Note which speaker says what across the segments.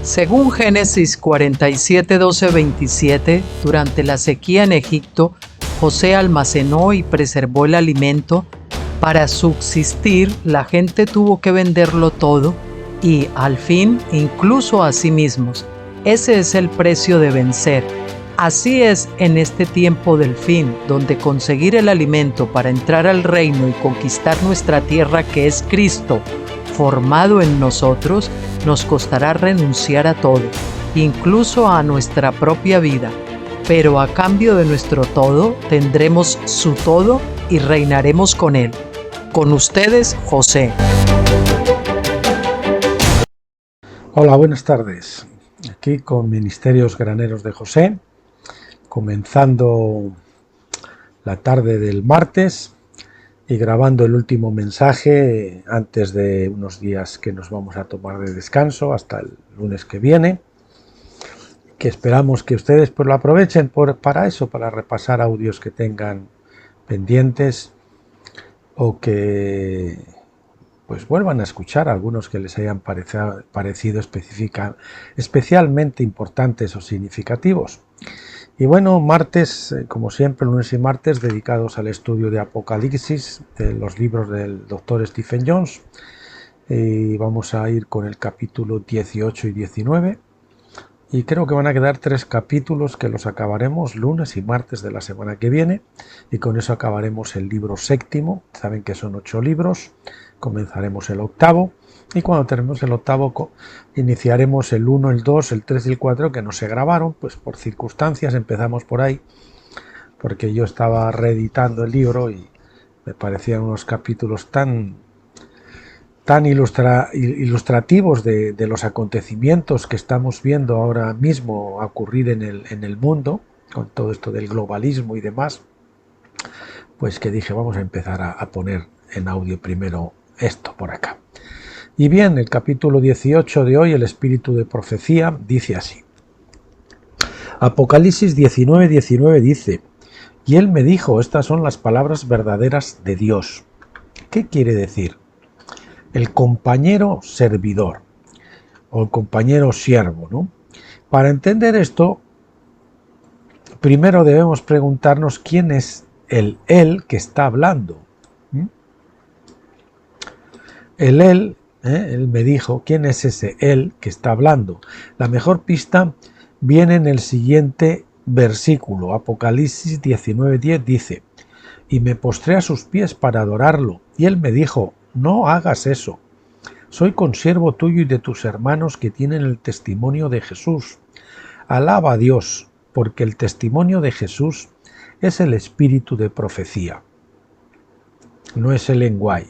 Speaker 1: Según Génesis 47, 12, 27, durante la sequía en Egipto, José almacenó y preservó el alimento. Para subsistir, la gente tuvo que venderlo todo y, al fin, incluso a sí mismos. Ese es el precio de vencer. Así es en este tiempo del fin, donde conseguir el alimento para entrar al reino y conquistar nuestra tierra, que es Cristo, formado en nosotros, nos costará renunciar a todo, incluso a nuestra propia vida. Pero a cambio de nuestro todo, tendremos su todo y reinaremos con él. Con ustedes, José.
Speaker 2: Hola, buenas tardes. Aquí con Ministerios Graneros de José, comenzando la tarde del martes y grabando el último mensaje antes de unos días que nos vamos a tomar de descanso hasta el lunes que viene, que esperamos que ustedes pues lo aprovechen para eso, para repasar audios que tengan pendientes o que pues vuelvan a escuchar algunos que les hayan parecido especialmente importantes o significativos. Y bueno, martes, como siempre, lunes y martes, dedicados al estudio de Apocalipsis, de los libros del Dr. Stephen Jones. Y vamos a ir con el capítulo 18 y 19. Y creo que van a quedar 3 capítulos que los acabaremos lunes y martes de la semana que viene. Y con eso acabaremos el libro 7. Saben que son 8 libros. Comenzaremos el 8. Y cuando terminemos el 8, iniciaremos el 1, el 2, el 3 y el 4, que no se grabaron, pues por circunstancias empezamos por ahí, porque yo estaba reeditando el libro y me parecían unos capítulos tan ilustrativos de los acontecimientos que estamos viendo ahora mismo ocurrir en el mundo, con todo esto del globalismo y demás, pues que dije, vamos a empezar a poner en audio primero esto por acá. Y bien, el capítulo 18 de hoy, el espíritu de profecía, dice así. Apocalipsis 19, 19 dice, y él me dijo, estas son las palabras verdaderas de Dios. ¿Qué quiere decir? El compañero servidor, o el compañero siervo, ¿no? Para entender esto, primero debemos preguntarnos quién es el él que está hablando. El él, él me dijo, ¿quién es ese él que está hablando? La mejor pista viene en el siguiente versículo. Apocalipsis 19:10 dice, y me postré a sus pies para adorarlo, y él me dijo, no hagas eso. Soy consiervo tuyo y de tus hermanos que tienen el testimonio de Jesús. Alaba a Dios, porque el testimonio de Jesús es el espíritu de profecía. No es el lenguaje,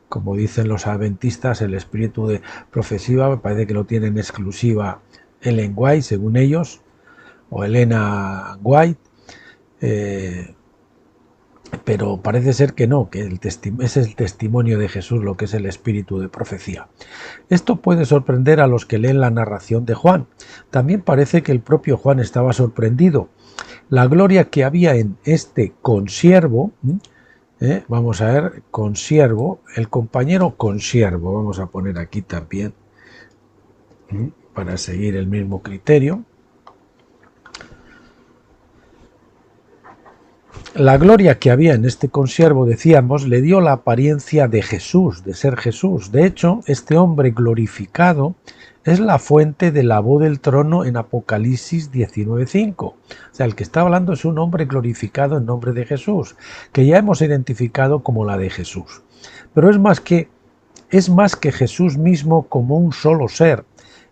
Speaker 2: Como dicen los adventistas, el espíritu de profecía me parece que lo tienen exclusiva Ellen White, según ellos, o Elena White, pero parece ser que no, que es el testimonio de Jesús lo que es el espíritu de profecía. Esto puede sorprender a los que leen la narración de Juan. También parece que el propio Juan estaba sorprendido. La gloria que había en este consiervo, vamos a ver, consiervo, el compañero consiervo, vamos a poner aquí también, para seguir el mismo criterio. La gloria que había en este consiervo, decíamos, le dio la apariencia de Jesús, de ser Jesús. De hecho, este hombre glorificado es la fuente de la voz del trono en Apocalipsis 19:5. O sea, el que está hablando es un hombre glorificado en nombre de Jesús, que ya hemos identificado como la de Jesús. Pero es más que Jesús mismo como un solo ser.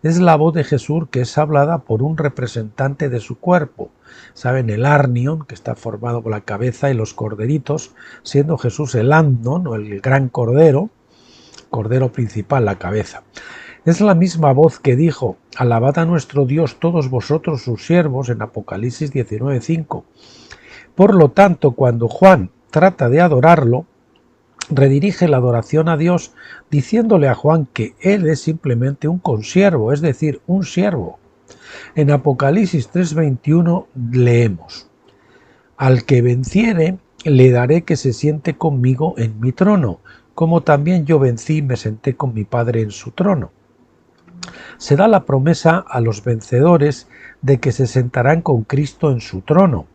Speaker 2: Es la voz de Jesús que es hablada por un representante de su cuerpo. Saben, el Arnion, que está formado por la cabeza y los corderitos, siendo Jesús el Amnon, o el gran cordero principal, la cabeza. Es la misma voz que dijo, alabad a nuestro Dios todos vosotros sus siervos, en Apocalipsis 19:5. Por lo tanto, cuando Juan trata de adorarlo, redirige la adoración a Dios diciéndole a Juan que él es simplemente un consiervo, es decir, un siervo. En Apocalipsis 3:21 leemos, al que venciere le daré que se siente conmigo en mi trono, como también yo vencí y me senté con mi Padre en su trono. Se da la promesa a los vencedores de que se sentarán con Cristo en su trono.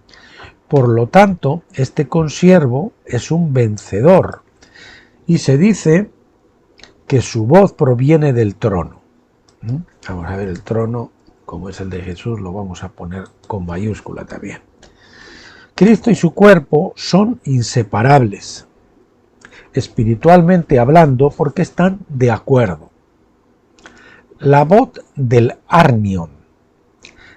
Speaker 2: Por lo tanto, este consiervo es un vencedor y se dice que su voz proviene del trono. Vamos a ver el trono, como es el de Jesús, lo vamos a poner con mayúscula también. Cristo y su cuerpo son inseparables, espiritualmente hablando, porque están de acuerdo. La voz del Arnion.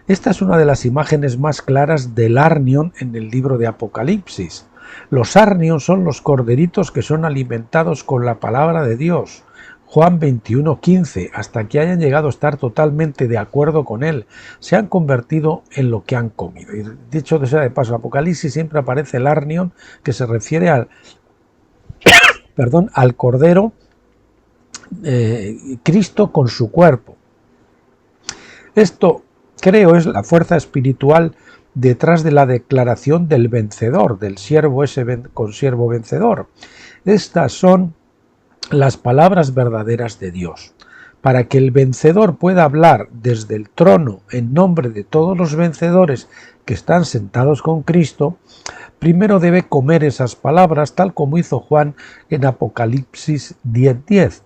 Speaker 2: Esta es una de las imágenes más claras del Arnion en el libro de Apocalipsis. Los Arnion son los corderitos que son alimentados con la palabra de Dios. Juan 21:15, hasta que hayan llegado a estar totalmente de acuerdo con él, se han convertido en lo que han comido. Y dicho de sea de paso, Apocalipsis siempre aparece el Arnion, que se refiere al cordero, Cristo con su cuerpo. Esto, creo, es la fuerza espiritual detrás de la declaración del vencedor, del siervo ese consiervo vencedor. Estas son las palabras verdaderas de Dios. Para que el vencedor pueda hablar desde el trono en nombre de todos los vencedores que están sentados con Cristo, primero debe comer esas palabras, tal como hizo Juan en Apocalipsis 10:10.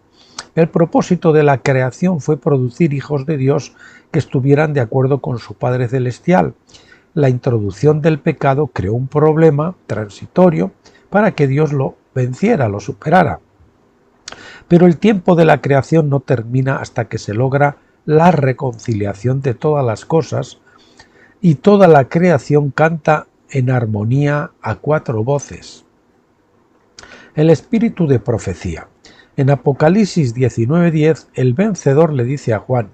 Speaker 2: El propósito de la creación fue producir hijos de Dios que estuvieran de acuerdo con su Padre Celestial. La introducción del pecado creó un problema transitorio para que Dios lo venciera, lo superara. Pero el tiempo de la creación no termina hasta que se logra la reconciliación de todas las cosas y toda la creación canta en armonía a cuatro voces. El espíritu de profecía. En Apocalipsis 19:10, el vencedor le dice a Juan: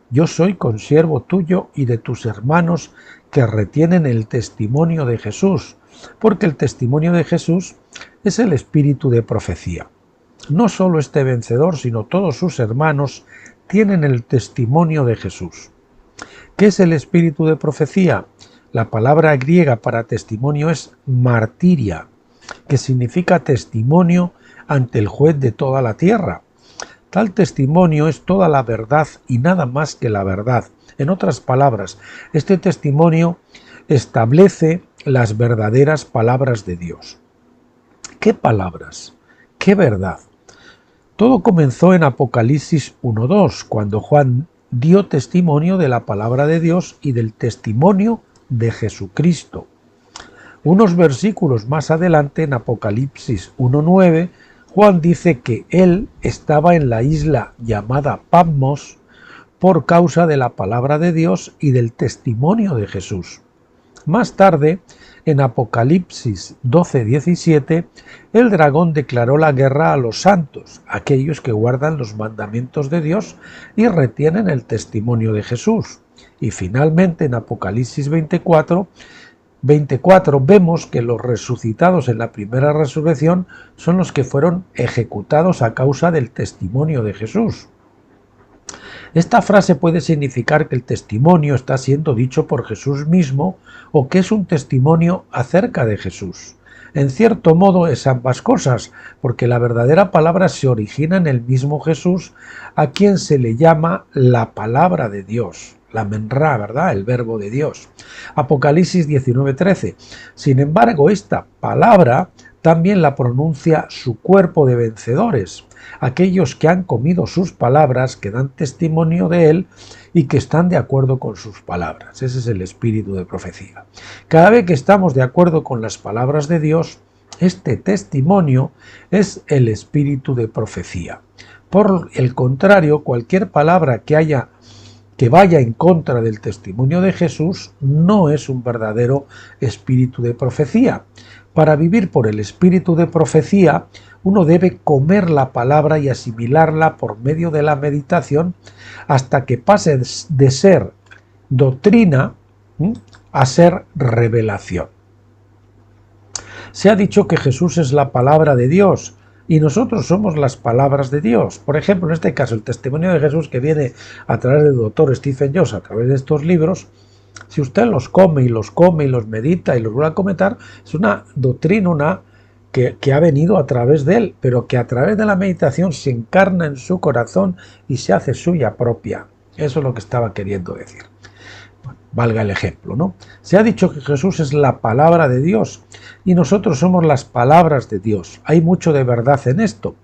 Speaker 2: yo soy consiervo tuyo y de tus hermanos que retienen el testimonio de Jesús, porque el testimonio de Jesús es el espíritu de profecía. No solo este vencedor, sino todos sus hermanos tienen el testimonio de Jesús. ¿Qué es el espíritu de profecía? La palabra griega para testimonio es martiria, que significa testimonio ante el juez de toda la tierra. Tal testimonio es toda la verdad y nada más que la verdad. En otras palabras, este testimonio establece las verdaderas palabras de Dios. ¿Qué palabras? ¿Qué verdad? Todo comenzó en Apocalipsis 1:2, cuando Juan dio testimonio de la palabra de Dios y del testimonio de Jesucristo. Unos versículos más adelante, en Apocalipsis 1:9, Juan dice que él estaba en la isla llamada Patmos por causa de la palabra de Dios y del testimonio de Jesús. Más tarde, en Apocalipsis 12:17, el dragón declaró la guerra a los santos, aquellos que guardan los mandamientos de Dios y retienen el testimonio de Jesús. Y finalmente, en Apocalipsis 24 vemos que los resucitados en la primera resurrección son los que fueron ejecutados a causa del testimonio de Jesús. Esta frase puede significar que el testimonio está siendo dicho por Jesús mismo o que es un testimonio acerca de Jesús. En cierto modo es ambas cosas, porque la verdadera palabra se origina en el mismo Jesús, a quien se le llama la palabra de Dios, la menra, ¿verdad? El verbo de Dios. Apocalipsis 19:13. Sin embargo, esta palabra también la pronuncia su cuerpo de vencedores, aquellos que han comido sus palabras, que dan testimonio de él y que están de acuerdo con sus palabras. Ese es el espíritu de profecía. Cada vez que estamos de acuerdo con las palabras de Dios, este testimonio es el espíritu de profecía. Por el contrario, cualquier palabra que vaya en contra del testimonio de Jesús no es un verdadero espíritu de profecía. Para vivir por el espíritu de profecía, uno debe comer la palabra y asimilarla por medio de la meditación hasta que pase de ser doctrina a ser revelación. Se ha dicho que Jesús es la palabra de Dios y nosotros somos las palabras de Dios. Por ejemplo, en este caso, el testimonio de Jesús que viene a través del doctor Stephen Jones, a través de estos libros, si usted los come y los medita y los vuelve a comentar, es una doctrina, que ha venido a través de él, pero que a través de la meditación se encarna en su corazón y se hace suya propia. Eso es lo que estaba queriendo decir. Bueno, valga el ejemplo, ¿no? Se ha dicho que Jesús es la palabra de Dios y nosotros somos las palabras de Dios. Hay mucho de verdad en esto.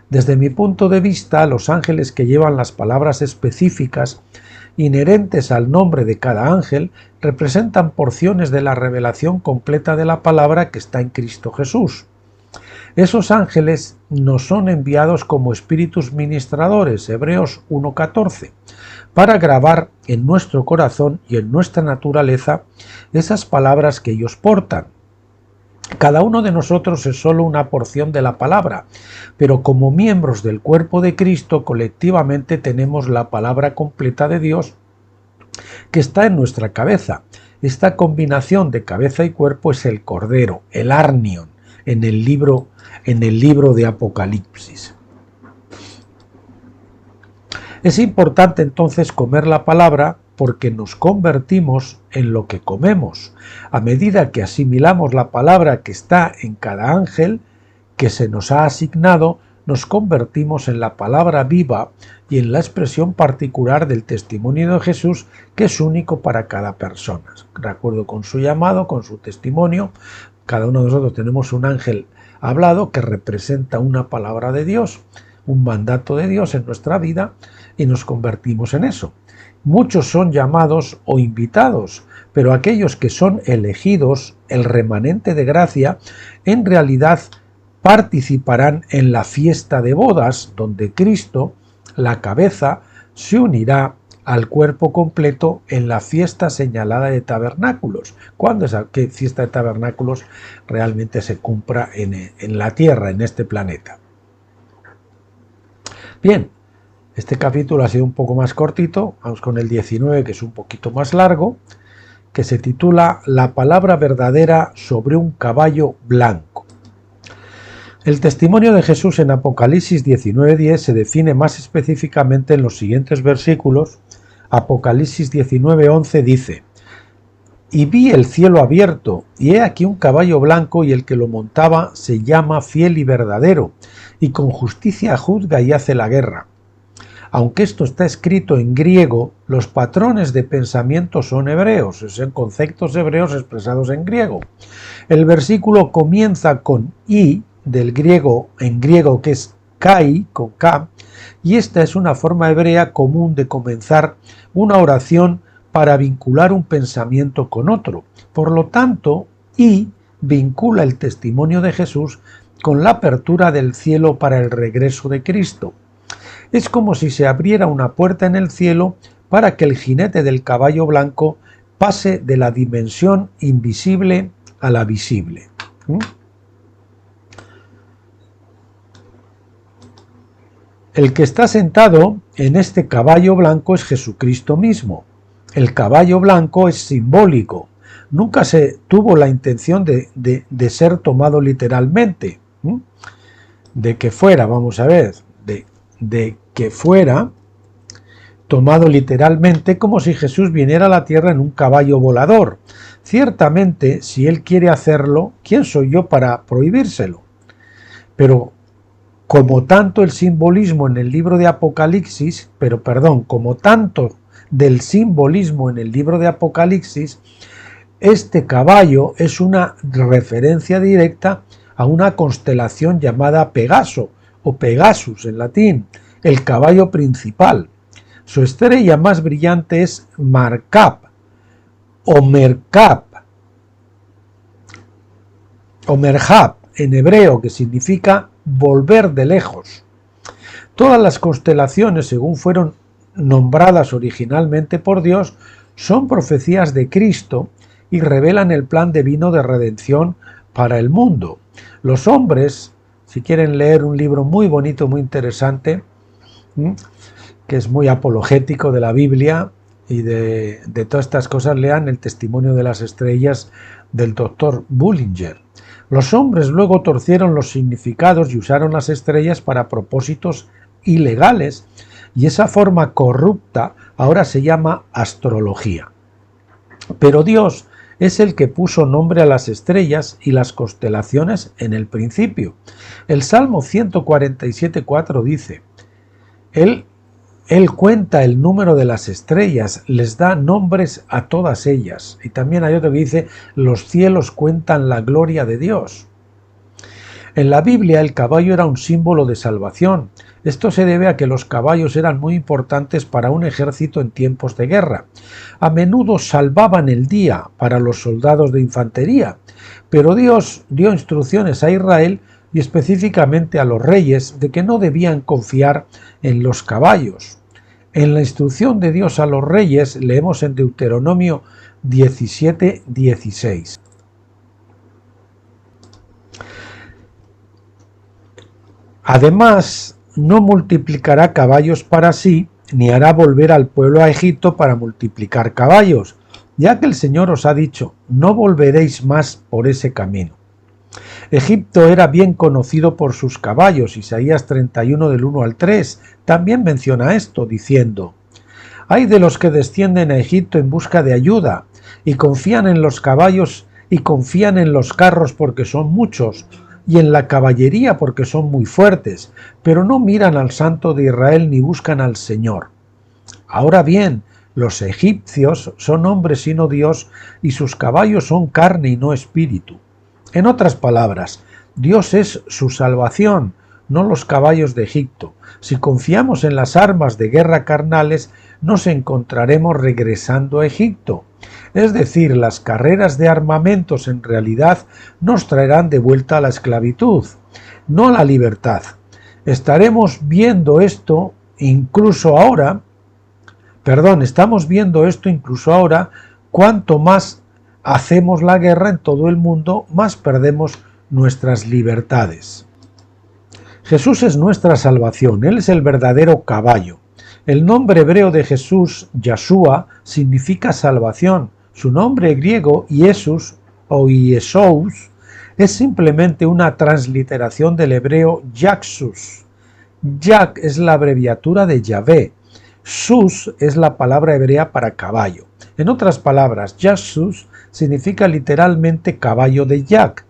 Speaker 2: Desde mi punto de vista, los ángeles que llevan las palabras específicas inherentes al nombre de cada ángel representan porciones de la revelación completa de la palabra que está en Cristo Jesús. Esos ángeles nos son enviados como espíritus ministradores, Hebreos 1:14, para grabar en nuestro corazón y en nuestra naturaleza esas palabras que ellos portan. Cada uno de nosotros es solo una porción de la palabra, pero como miembros del cuerpo de Cristo, colectivamente tenemos la palabra completa de Dios que está en nuestra cabeza. Esta combinación de cabeza y cuerpo es el Cordero, el Arnion, en el libro de Apocalipsis. Es importante entonces comer la palabra porque nos convertimos en lo que comemos. A medida que asimilamos la palabra que está en cada ángel que se nos ha asignado, nos convertimos en la palabra viva y en la expresión particular del testimonio de Jesús, que es único para cada persona. De acuerdo con su llamado, con su testimonio, cada uno de nosotros tenemos un ángel hablado que representa una palabra de Dios, un mandato de Dios en nuestra vida, y nos convertimos en eso. Muchos son llamados o invitados, pero aquellos que son elegidos, el remanente de gracia, en realidad participarán en la fiesta de bodas, donde Cristo, la cabeza, se unirá al cuerpo completo en la fiesta señalada de tabernáculos, cuando esa fiesta de tabernáculos realmente se cumpla en la tierra, en este planeta. Bien, este capítulo ha sido un poco más cortito, vamos con el 19, que es un poquito más largo, que se titula La palabra verdadera sobre un caballo blanco. El testimonio de Jesús en Apocalipsis 19:10 se define más específicamente en los siguientes versículos. Apocalipsis 19:11 dice: Y vi el cielo abierto, y he aquí un caballo blanco, y el que lo montaba se llama Fiel y Verdadero, y con justicia juzga y hace la guerra. Aunque esto está escrito en griego, los patrones de pensamiento son hebreos, son conceptos hebreos expresados en griego. El versículo comienza con i, del griego, en griego, que es kai, con k, y esta es una forma hebrea común de comenzar una oración para vincular un pensamiento con otro. Por lo tanto, i vincula el testimonio de Jesús con la apertura del cielo para el regreso de Cristo. Es como si se abriera una puerta en el cielo para que el jinete del caballo blanco pase de la dimensión invisible a la visible. El que está sentado en este caballo blanco es Jesucristo mismo. El caballo blanco es simbólico. Nunca se tuvo la intención de ser tomado literalmente. De que fuera, vamos a ver, de que fuera tomado literalmente, como si Jesús viniera a la tierra en un caballo volador. Ciertamente, si él quiere hacerlo, ¿quién soy yo para prohibírselo? Pero como tanto el simbolismo en el libro de Apocalipsis, como tanto del simbolismo en el libro de Apocalipsis, este caballo es una referencia directa a una constelación llamada Pegaso, o Pegasus en latín, el caballo principal. Su estrella más brillante es Markab, o Merkab, o Merhab en hebreo, que significa volver de lejos. Todas las constelaciones, según fueron nombradas originalmente por Dios, son profecías de Cristo y revelan el plan divino de redención para el mundo. Los hombres, si quieren leer un libro muy bonito, muy interesante, que es muy apologético de la Biblia y de todas estas cosas, lean El testimonio de las estrellas del Dr. Bullinger. Los hombres luego torcieron los significados y usaron las estrellas para propósitos ilegales, y esa forma corrupta ahora se llama astrología. Pero Dios, es el que puso nombre a las estrellas y las constelaciones en el principio. El Salmo 147:4 dice: Él cuenta el número de las estrellas, les da nombres a todas ellas. Y también hay otro que dice: los cielos cuentan la gloria de Dios. En la Biblia el caballo era un símbolo de salvación. Esto se debe a que los caballos eran muy importantes para un ejército en tiempos de guerra. A menudo salvaban el día para los soldados de infantería, pero Dios dio instrucciones a Israel y específicamente a los reyes de que no debían confiar en los caballos. En la instrucción de Dios a los reyes leemos en Deuteronomio 17:16. Además, no multiplicará caballos para sí, ni hará volver al pueblo a Egipto para multiplicar caballos, ya que el Señor os ha dicho: no volveréis más por ese camino. Egipto era bien conocido por sus caballos. Isaías 31 del 1 al 3 también menciona esto, diciendo: «Ay de los que descienden a Egipto en busca de ayuda, y confían en los caballos y confían en los carros porque son muchos, y en la caballería porque son muy fuertes, pero no miran al Santo de Israel ni buscan al Señor. Ahora bien, los egipcios son hombres y no Dios, y sus caballos son carne y no espíritu». En otras palabras, Dios es su salvación, no los caballos de Egipto. Si confiamos en las armas de guerra carnales, nos encontraremos regresando a Egipto. Es decir, las carreras de armamentos en realidad nos traerán de vuelta a la esclavitud, no a la libertad. Estamos viendo esto incluso ahora, cuanto más hacemos la guerra en todo el mundo, más perdemos nuestras libertades. Jesús es nuestra salvación, Él es el verdadero caballo. El nombre hebreo de Jesús, Yahshua, significa salvación. Su nombre griego, Jesús o Yeshous, es simplemente una transliteración del hebreo Yaxus. Yak es la abreviatura de Yahvé. Sus es la palabra hebrea para caballo. En otras palabras, Yaxus significa literalmente caballo de Yak,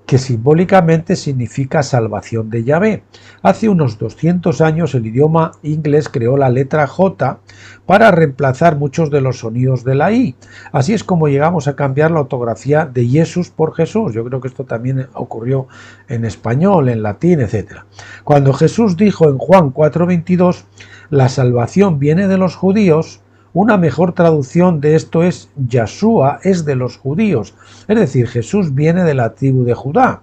Speaker 2: que simbólicamente significa salvación de Yahvé. Hace unos 200 años el idioma inglés creó la letra J para reemplazar muchos de los sonidos de la I. Así es como llegamos a cambiar la ortografía de Jesús por Jesús. Yo creo que esto también ocurrió en español, en latín, etc. Cuando Jesús dijo en Juan 4:22, la salvación viene de los judíos, una mejor traducción de esto es: Yahshua es de los judíos, es decir, Jesús viene de la tribu de Judá.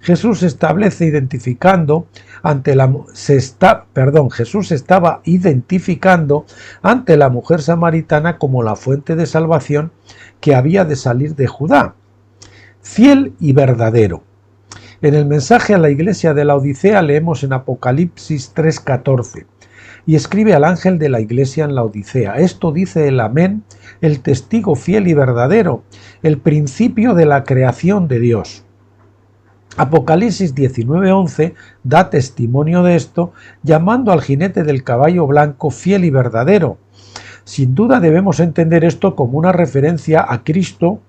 Speaker 2: Jesús estaba identificando ante la mujer samaritana como la fuente de salvación que había de salir de Judá. Fiel y verdadero. En el mensaje a la iglesia de la Odisea leemos en Apocalipsis 3:14. Y escribe al ángel de la iglesia en la Odisea: esto dice el Amén, el testigo fiel y verdadero, el principio de la creación de Dios. Apocalipsis 19:11 da testimonio de esto, llamando al jinete del caballo blanco fiel y verdadero. Sin duda debemos entender esto como una referencia a Cristo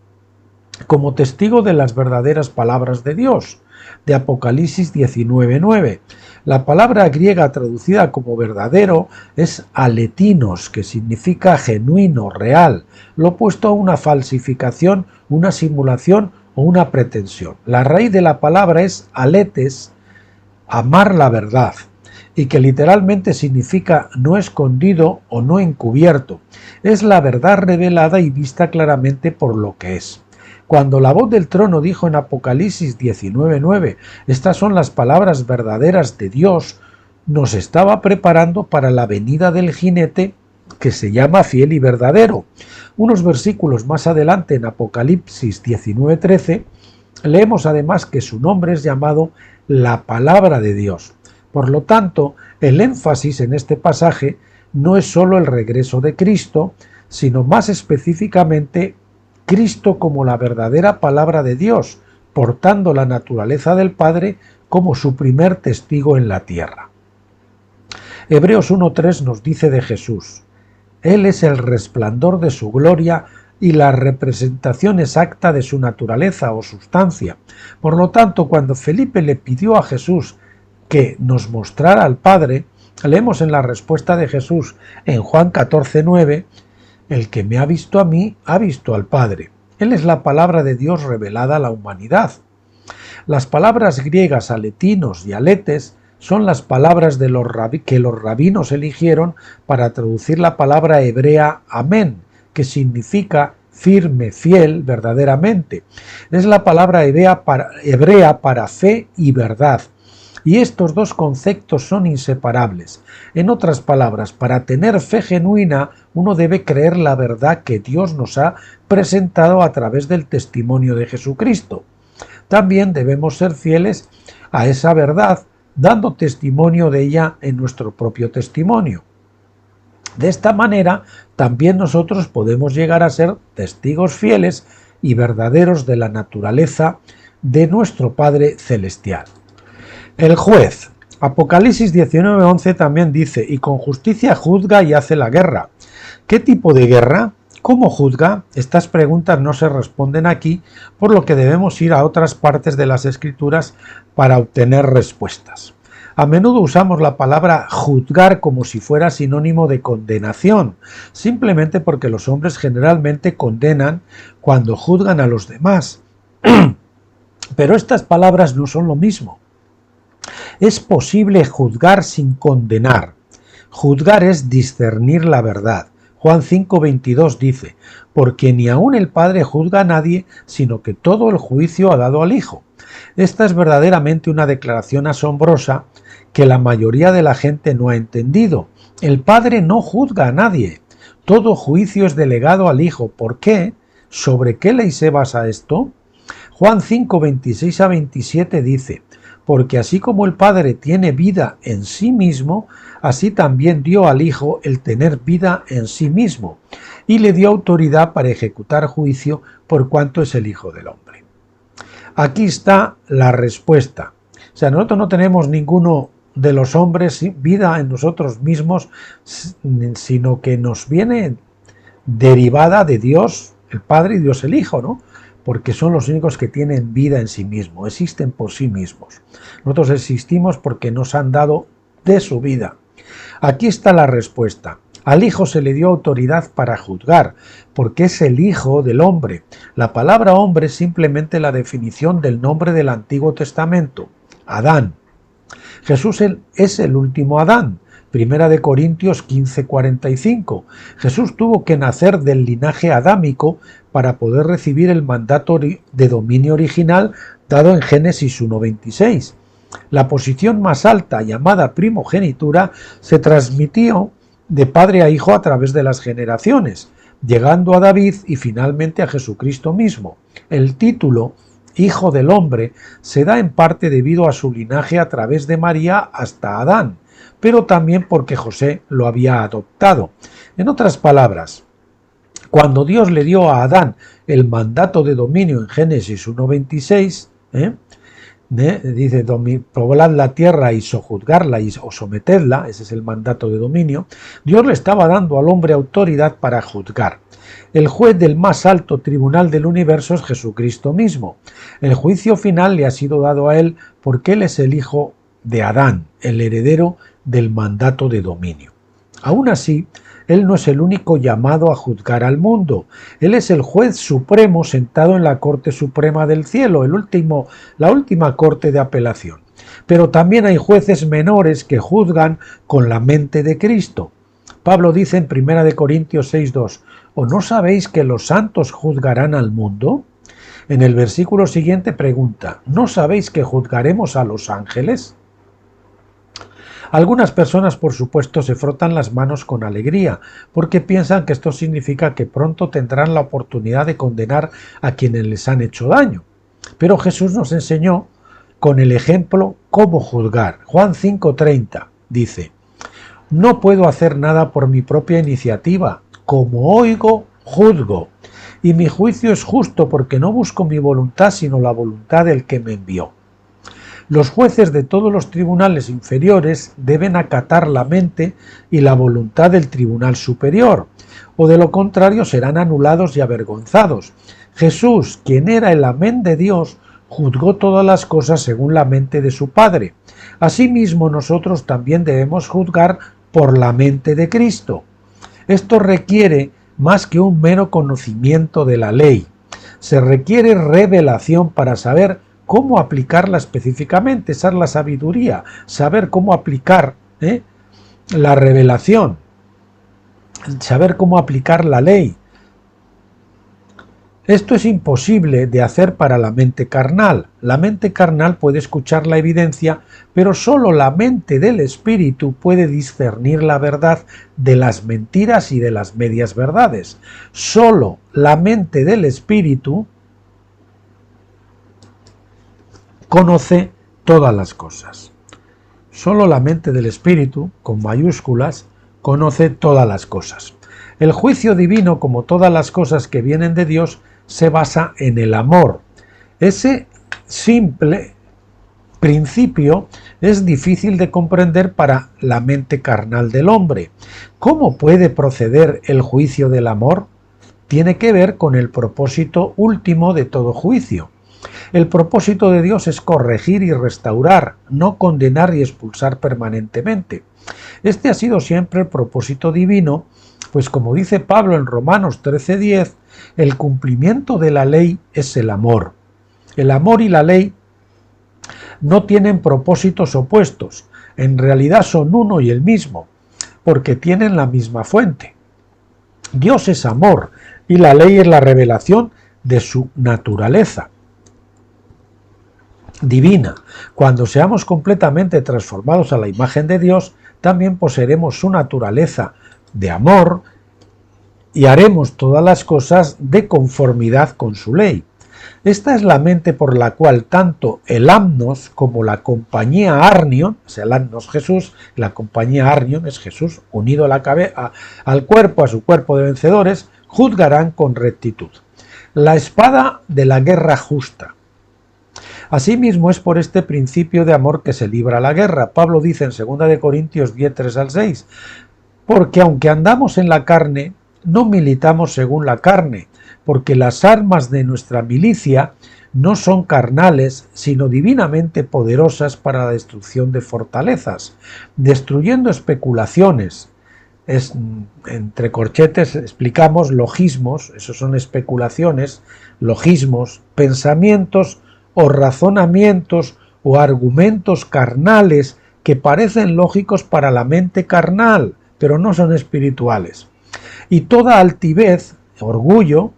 Speaker 2: como testigo de las verdaderas palabras de Dios, de Apocalipsis 19:9. La palabra griega traducida como verdadero es aletinos, que significa genuino, real, lo opuesto a una falsificación, una simulación o una pretensión. La raíz de la palabra es aletes, amar la verdad, y que literalmente significa no escondido o no encubierto. Es la verdad revelada y vista claramente por lo que es. Cuando la voz del trono dijo en Apocalipsis 19:9, estas son las palabras verdaderas de Dios, nos estaba preparando para la venida del jinete que se llama fiel y verdadero. Unos versículos más adelante, en Apocalipsis 19:13, leemos además que su nombre es llamado la palabra de Dios. Por lo tanto, el énfasis en este pasaje no es solo el regreso de Cristo, sino más específicamente Cristo como la verdadera palabra de Dios, portando la naturaleza del Padre como su primer testigo en la tierra. Hebreos 1:3 nos dice de Jesús: Él es el resplandor de su gloria, y la representación exacta de su naturaleza o sustancia. Por lo tanto, cuando Felipe le pidió a Jesús que nos mostrara al Padre, leemos en la respuesta de Jesús en Juan 14:9, el que me ha visto a mí, ha visto al Padre. Él es la palabra de Dios revelada a la humanidad. Las palabras griegas aletinos y aletes son las palabras de que los rabinos eligieron para traducir la palabra hebrea amén, que significa firme, fiel, verdaderamente. Es la palabra hebrea para fe y verdad. Y estos dos conceptos son inseparables. En otras palabras, para tener fe genuina, uno debe creer la verdad que Dios nos ha presentado a través del testimonio de Jesucristo. También debemos ser fieles a esa verdad, dando testimonio de ella en nuestro propio testimonio. De esta manera, también nosotros podemos llegar a ser testigos fieles y verdaderos de la naturaleza de nuestro Padre Celestial. El juez. Apocalipsis 19:11 también dice, y con justicia juzga y hace la guerra. ¿Qué tipo de guerra? ¿Cómo juzga? Estas preguntas no se responden aquí, por lo que debemos ir a otras partes de las Escrituras para obtener respuestas. A menudo usamos la palabra juzgar como si fuera sinónimo de condenación, simplemente porque los hombres generalmente condenan cuando juzgan a los demás. Pero estas palabras no son lo mismo. Es posible juzgar sin condenar. Juzgar es discernir la verdad. Juan 5:22 dice, porque ni aun el Padre juzga a nadie, sino que todo el juicio ha dado al Hijo. Esta es verdaderamente una declaración asombrosa que la mayoría de la gente no ha entendido. El Padre no juzga a nadie. Todo juicio es delegado al Hijo. ¿Por qué? ¿Sobre qué ley se basa esto? Juan 5:26-27 dice, porque así como el Padre tiene vida en sí mismo, así también dio al Hijo el tener vida en sí mismo, y le dio autoridad para ejecutar juicio por cuanto es el Hijo del Hombre. Aquí está la respuesta. O sea, nosotros no tenemos ninguno de los hombres vida en nosotros mismos, sino que nos viene derivada de Dios el Padre y Dios el Hijo, ¿no? Porque son los únicos que tienen vida en sí mismos, existen por sí mismos. Nosotros existimos porque nos han dado de su vida. Aquí está la respuesta. Al Hijo se le dio autoridad para juzgar, porque es el Hijo del hombre. La palabra hombre es simplemente la definición del nombre del Antiguo Testamento, Adán. Jesús es el último Adán. 1 Corintios 15:45. Jesús tuvo que nacer del linaje adámico para poder recibir el mandato de dominio original dado en Génesis 1:26. La posición más alta, llamada primogenitura, se transmitió de padre a hijo a través de las generaciones, llegando a David y finalmente a Jesucristo mismo. El título Hijo del Hombre se da en parte debido a su linaje a través de María hasta Adán, pero también porque José lo había adoptado. En otras palabras, cuando Dios le dio a Adán el mandato de dominio en Génesis 1:26, dice, poblad la tierra y sojuzgarla o sometedla, ese es el mandato de dominio, Dios le estaba dando al hombre autoridad para juzgar. El juez del más alto tribunal del universo es Jesucristo mismo. El juicio final le ha sido dado a él porque él es el hijo de Adán, el heredero del mandato de dominio. Aún así, él no es el único llamado a juzgar al mundo. Él es el juez supremo sentado en la Corte Suprema del Cielo, la última corte de apelación. Pero también hay jueces menores que juzgan con la mente de Cristo. Pablo dice en 1 Corintios 6:2, ¿o no sabéis que los santos juzgarán al mundo? En el versículo siguiente pregunta, ¿no sabéis que juzgaremos a los ángeles? Algunas personas, por supuesto, se frotan las manos con alegría, porque piensan que esto significa que pronto tendrán la oportunidad de condenar a quienes les han hecho daño. Pero Jesús nos enseñó con el ejemplo cómo juzgar. Juan 5:30 dice, no puedo hacer nada por mi propia iniciativa, como oigo, juzgo, y mi juicio es justo porque no busco mi voluntad, sino la voluntad del que me envió. Los jueces de todos los tribunales inferiores deben acatar la mente y la voluntad del tribunal superior, o de lo contrario serán anulados y avergonzados. Jesús, quien era el Amén de Dios, juzgó todas las cosas según la mente de su Padre. Asimismo, nosotros también debemos juzgar por la mente de Cristo. Esto requiere más que un mero conocimiento de la ley. Se requiere revelación para saber cómo aplicarla específicamente. Esa es la sabiduría, saber cómo aplicar la revelación, saber cómo aplicar la ley. Esto es imposible de hacer para la mente carnal. La mente carnal puede escuchar la evidencia, pero solo la mente del espíritu puede discernir la verdad de las mentiras y de las medias verdades. Solo la mente del espíritu conoce todas las cosas. Solo la mente del espíritu, con mayúsculas, conoce todas las cosas. El juicio divino, como todas las cosas que vienen de Dios, se basa en el amor. Ese simple principio es difícil de comprender para la mente carnal del hombre. ¿Cómo puede proceder el juicio del amor? Tiene que ver con el propósito último de todo juicio. El propósito de Dios es corregir y restaurar, no condenar y expulsar permanentemente. Este ha sido siempre el propósito divino, pues como dice Pablo en Romanos 13:10, el cumplimiento de la ley es el amor. El amor y la ley no tienen propósitos opuestos, en realidad son uno y el mismo, porque tienen la misma fuente. Dios es amor y la ley es la revelación de su naturaleza divina. Cuando seamos completamente transformados a la imagen de Dios, también poseeremos su naturaleza de amor y haremos todas las cosas de conformidad con su ley. Esta es la mente por la cual tanto el Amnos como la compañía Arnion, o sea, el Amnos Jesús, la compañía Arnion es Jesús unido a la cabeza, al cuerpo, a su cuerpo de vencedores, juzgarán con rectitud. La espada de la guerra justa. Asimismo es por este principio de amor que se libra la guerra. Pablo dice en 2 Corintios 10, 3-6, porque aunque andamos en la carne, no militamos según la carne, porque las armas de nuestra milicia no son carnales, sino divinamente poderosas para la destrucción de fortalezas, destruyendo especulaciones. Entre corchetes explicamos logismos, esos son especulaciones, logismos, pensamientos o razonamientos o argumentos carnales que parecen lógicos para la mente carnal, pero no son espirituales. Y toda altivez, orgullo,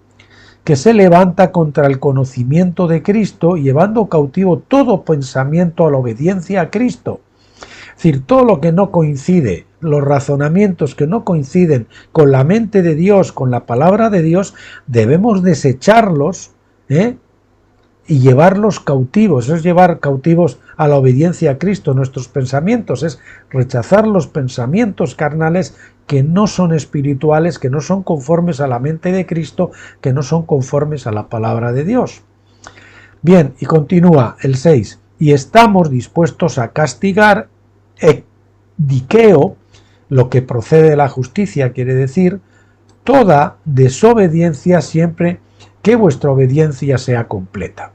Speaker 2: que se levanta contra el conocimiento de Cristo, llevando cautivo todo pensamiento a la obediencia a Cristo. Es decir, todo lo que no coincide, los razonamientos que no coinciden con la mente de Dios, con la palabra de Dios, debemos desecharlos, y llevarlos cautivos. Eso es llevar cautivos a la obediencia a Cristo. Nuestros pensamientos es rechazar los pensamientos carnales que no son espirituales, que no son conformes a la mente de Cristo, que no son conformes a la palabra de Dios. Bien, y continúa el 6. Y estamos dispuestos a castigar diqueo, lo que procede de la justicia, quiere decir, toda desobediencia siempre que vuestra obediencia sea completa.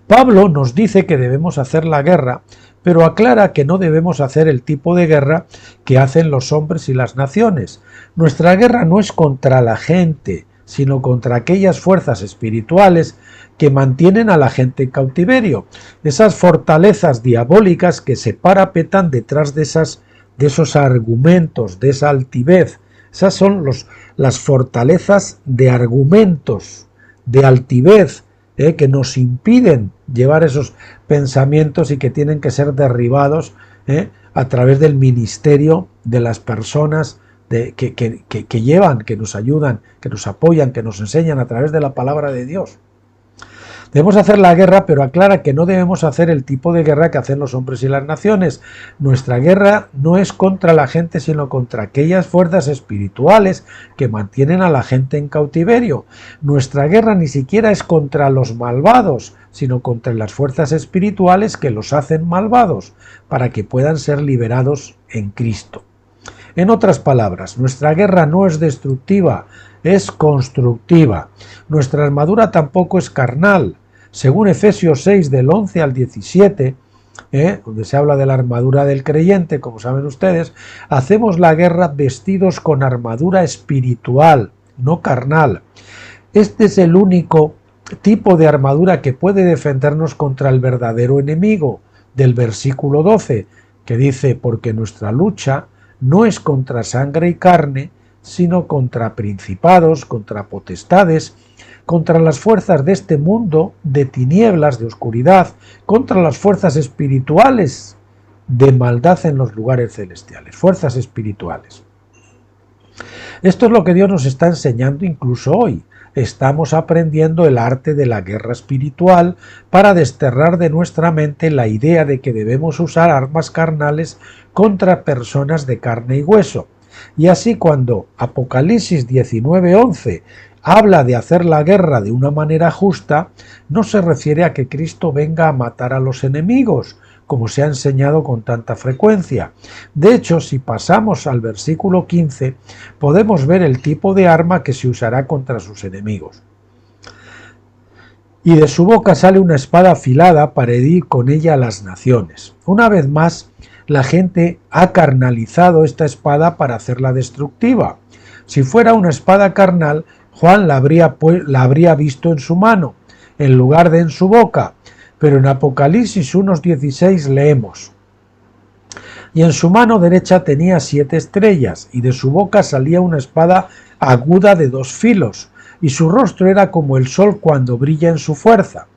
Speaker 2: Pablo nos dice que debemos hacer la guerra, pero aclara que no debemos hacer el tipo de guerra que hacen los hombres y las naciones. Nuestra guerra no es contra la gente, sino contra aquellas fuerzas espirituales que mantienen a la gente en cautiverio, esas fortalezas diabólicas que se parapetan detrás de esos argumentos, de esa altivez. Esas son las fortalezas de argumentos, de altivez, que nos impiden llevar esos pensamientos y que tienen que ser derribados a través del ministerio de las personas que llevan, que nos ayudan, que nos apoyan, que nos enseñan a través de la palabra de Dios. Debemos hacer la guerra, pero aclara que no debemos hacer el tipo de guerra que hacen los hombres y las naciones. Nuestra guerra no es contra la gente, sino contra aquellas fuerzas espirituales que mantienen a la gente en cautiverio. Nuestra guerra ni siquiera es contra los malvados, sino contra las fuerzas espirituales que los hacen malvados, para que puedan ser liberados en Cristo. En otras palabras, nuestra guerra no es destructiva, es constructiva. Nuestra armadura tampoco es carnal. Según Efesios 6, del 11 al 17, donde se habla de la armadura del creyente, como saben ustedes, hacemos la guerra vestidos con armadura espiritual, no carnal. Este es el único tipo de armadura que puede defendernos contra el verdadero enemigo, del versículo 12, que dice: porque nuestra lucha no es contra sangre y carne, sino contra principados, contra potestades, contra las fuerzas de este mundo de tinieblas, de oscuridad, contra las fuerzas espirituales de maldad en los lugares celestiales, fuerzas espirituales. Esto es lo que Dios nos está enseñando incluso hoy. Estamos aprendiendo el arte de la guerra espiritual para desterrar de nuestra mente la idea de que debemos usar armas carnales contra personas de carne y hueso. Y así, cuando Apocalipsis 19:11 habla de hacer la guerra de una manera justa, no se refiere a que Cristo venga a matar a los enemigos, como se ha enseñado con tanta frecuencia. De hecho, si pasamos al versículo 15, podemos ver el tipo de arma que se usará contra sus enemigos. Y de su boca sale una espada afilada para herir con ella a las naciones. Una vez más, la gente ha carnalizado esta espada para hacerla destructiva. Si fuera una espada carnal, Juan la habría visto en su mano, en lugar de en su boca. Pero en Apocalipsis 1:16 leemos: y en su mano derecha tenía 7 estrellas, y de su boca salía una espada aguda de 2 filos, y su rostro era como el sol cuando brilla en su fuerza.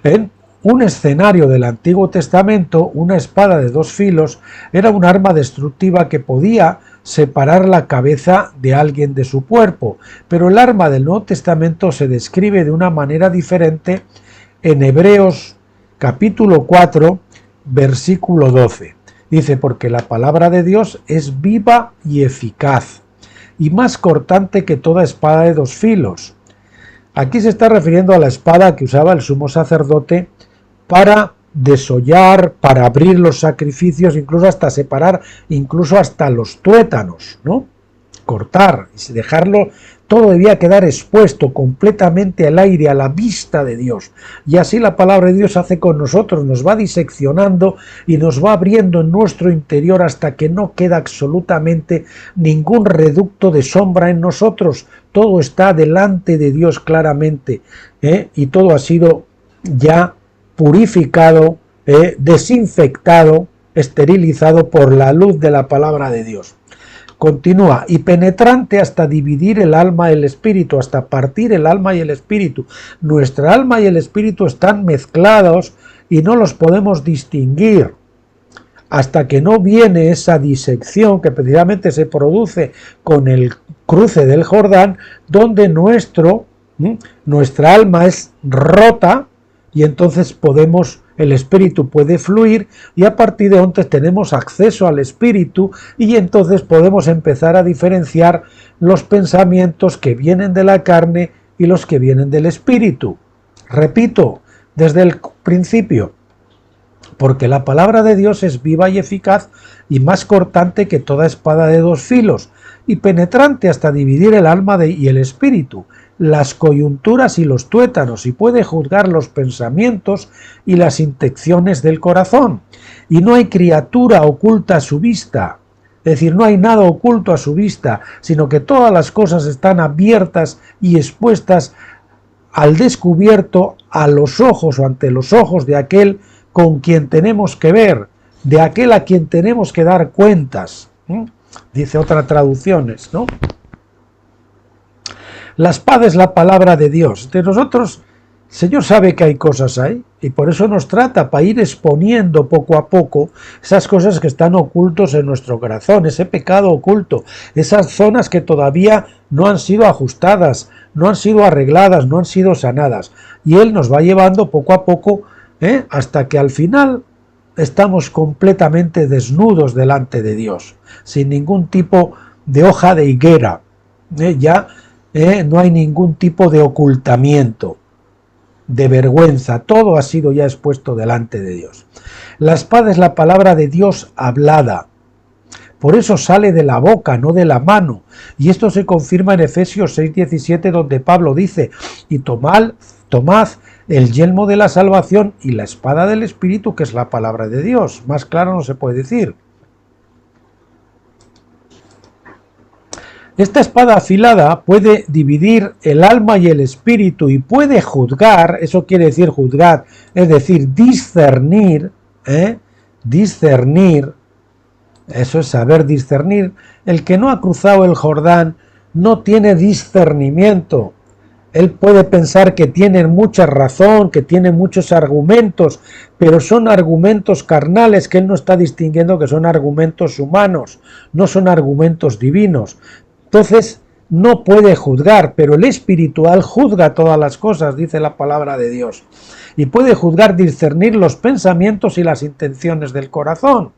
Speaker 2: En un escenario del Antiguo Testamento, una espada de 2 filos era un arma destructiva que podía separar la cabeza de alguien de su cuerpo, pero el arma del Nuevo Testamento se describe de una manera diferente en Hebreos capítulo 4, versículo 12. Dice: porque la palabra de Dios es viva y eficaz, y más cortante que toda espada de 2 filos. Aquí se está refiriendo a la espada que usaba el sumo sacerdote para desollar, para abrir los sacrificios, incluso hasta separar, incluso hasta los tuétanos, ¿no? Cortar, y dejarlo, todo debía quedar expuesto completamente al aire, a la vista de Dios. Y así la palabra de Dios hace con nosotros, nos va diseccionando y nos va abriendo en nuestro interior hasta que no queda absolutamente ningún reducto de sombra en nosotros. Todo está delante de Dios claramente, y todo ha sido ya purificado, desinfectado, esterilizado por la luz de la palabra de Dios. Continúa: y penetrante hasta dividir el alma y el espíritu, hasta partir el alma y el espíritu. Nuestra alma y el espíritu están mezclados y no los podemos distinguir hasta que no viene esa disección que precisamente se produce con el cruce del Jordán, donde nuestra alma es rota, y entonces el espíritu puede fluir, y a partir de entonces tenemos acceso al espíritu, y entonces podemos empezar a diferenciar los pensamientos que vienen de la carne y los que vienen del espíritu. Repito, desde el principio: porque la palabra de Dios es viva y eficaz, y más cortante que toda espada de 2 filos, y penetrante hasta dividir el alma y el espíritu, las coyunturas y los tuétanos, y puede juzgar los pensamientos y las intenciones del corazón. Y no hay criatura oculta a su vista, es decir, no hay nada oculto a su vista, sino que todas las cosas están abiertas y expuestas al descubierto, a los ojos o ante los ojos de aquel con quien tenemos que ver, de aquel a quien tenemos que dar cuentas. Dice otras traducciones, ¿no? La espada es la palabra de Dios. De nosotros, el Señor sabe que hay cosas ahí, y por eso nos trata para ir exponiendo poco a poco esas cosas que están ocultos en nuestro corazón, ese pecado oculto, esas zonas que todavía no han sido ajustadas, no han sido arregladas, no han sido sanadas. Y Él nos va llevando poco a poco, hasta que al final estamos completamente desnudos delante de Dios, sin ningún tipo de hoja de higuera. No hay ningún tipo de ocultamiento, de vergüenza, todo ha sido ya expuesto delante de Dios. La espada es la palabra de Dios hablada, por eso sale de la boca, no de la mano, y esto se confirma en Efesios 6:17, donde Pablo dice: y tomad el yelmo de la salvación y la espada del Espíritu, que es la palabra de Dios. Más claro no se puede decir. Esta espada afilada puede dividir el alma y el espíritu y puede juzgar, eso quiere decir juzgar, es decir, discernir, discernir, eso es saber discernir. El que no ha cruzado el Jordán no tiene discernimiento. Él puede pensar que tiene mucha razón, que tiene muchos argumentos, pero son argumentos carnales que él no está distinguiendo, que son argumentos humanos, no son argumentos divinos. Entonces no puede juzgar, pero el espiritual juzga todas las cosas, dice la palabra de Dios, y puede juzgar, discernir los pensamientos y las intenciones del corazón.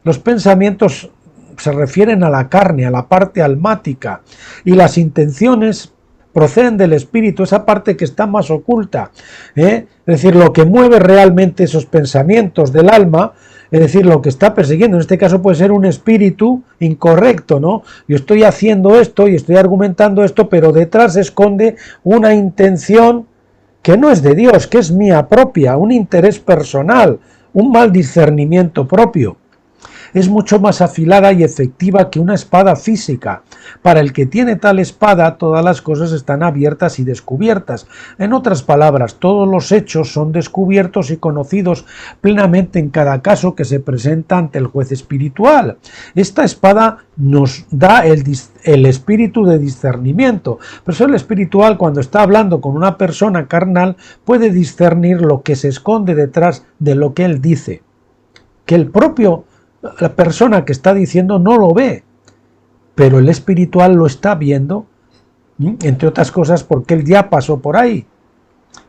Speaker 2: Los pensamientos se refieren a la carne, a la parte almática, y las intenciones proceden del espíritu, esa parte que está más oculta. Es decir, lo que mueve realmente esos pensamientos del alma, es decir, lo que está persiguiendo, en este caso puede ser un espíritu incorrecto, ¿no? Yo estoy haciendo esto y estoy argumentando esto, pero detrás se esconde una intención que no es de Dios, que es mía propia, un interés personal, un mal discernimiento propio. Es mucho más afilada y efectiva que una espada física. Para el que tiene tal espada, todas las cosas están abiertas y descubiertas. En otras palabras, todos los hechos son descubiertos y conocidos plenamente en cada caso que se presenta ante el juez espiritual. Esta espada nos da el espíritu de discernimiento. Por eso el espiritual, cuando está hablando con una persona carnal, puede discernir lo que se esconde detrás de lo que él dice, que la persona que está diciendo no lo ve, pero el espiritual lo está viendo, entre otras cosas porque él ya pasó por ahí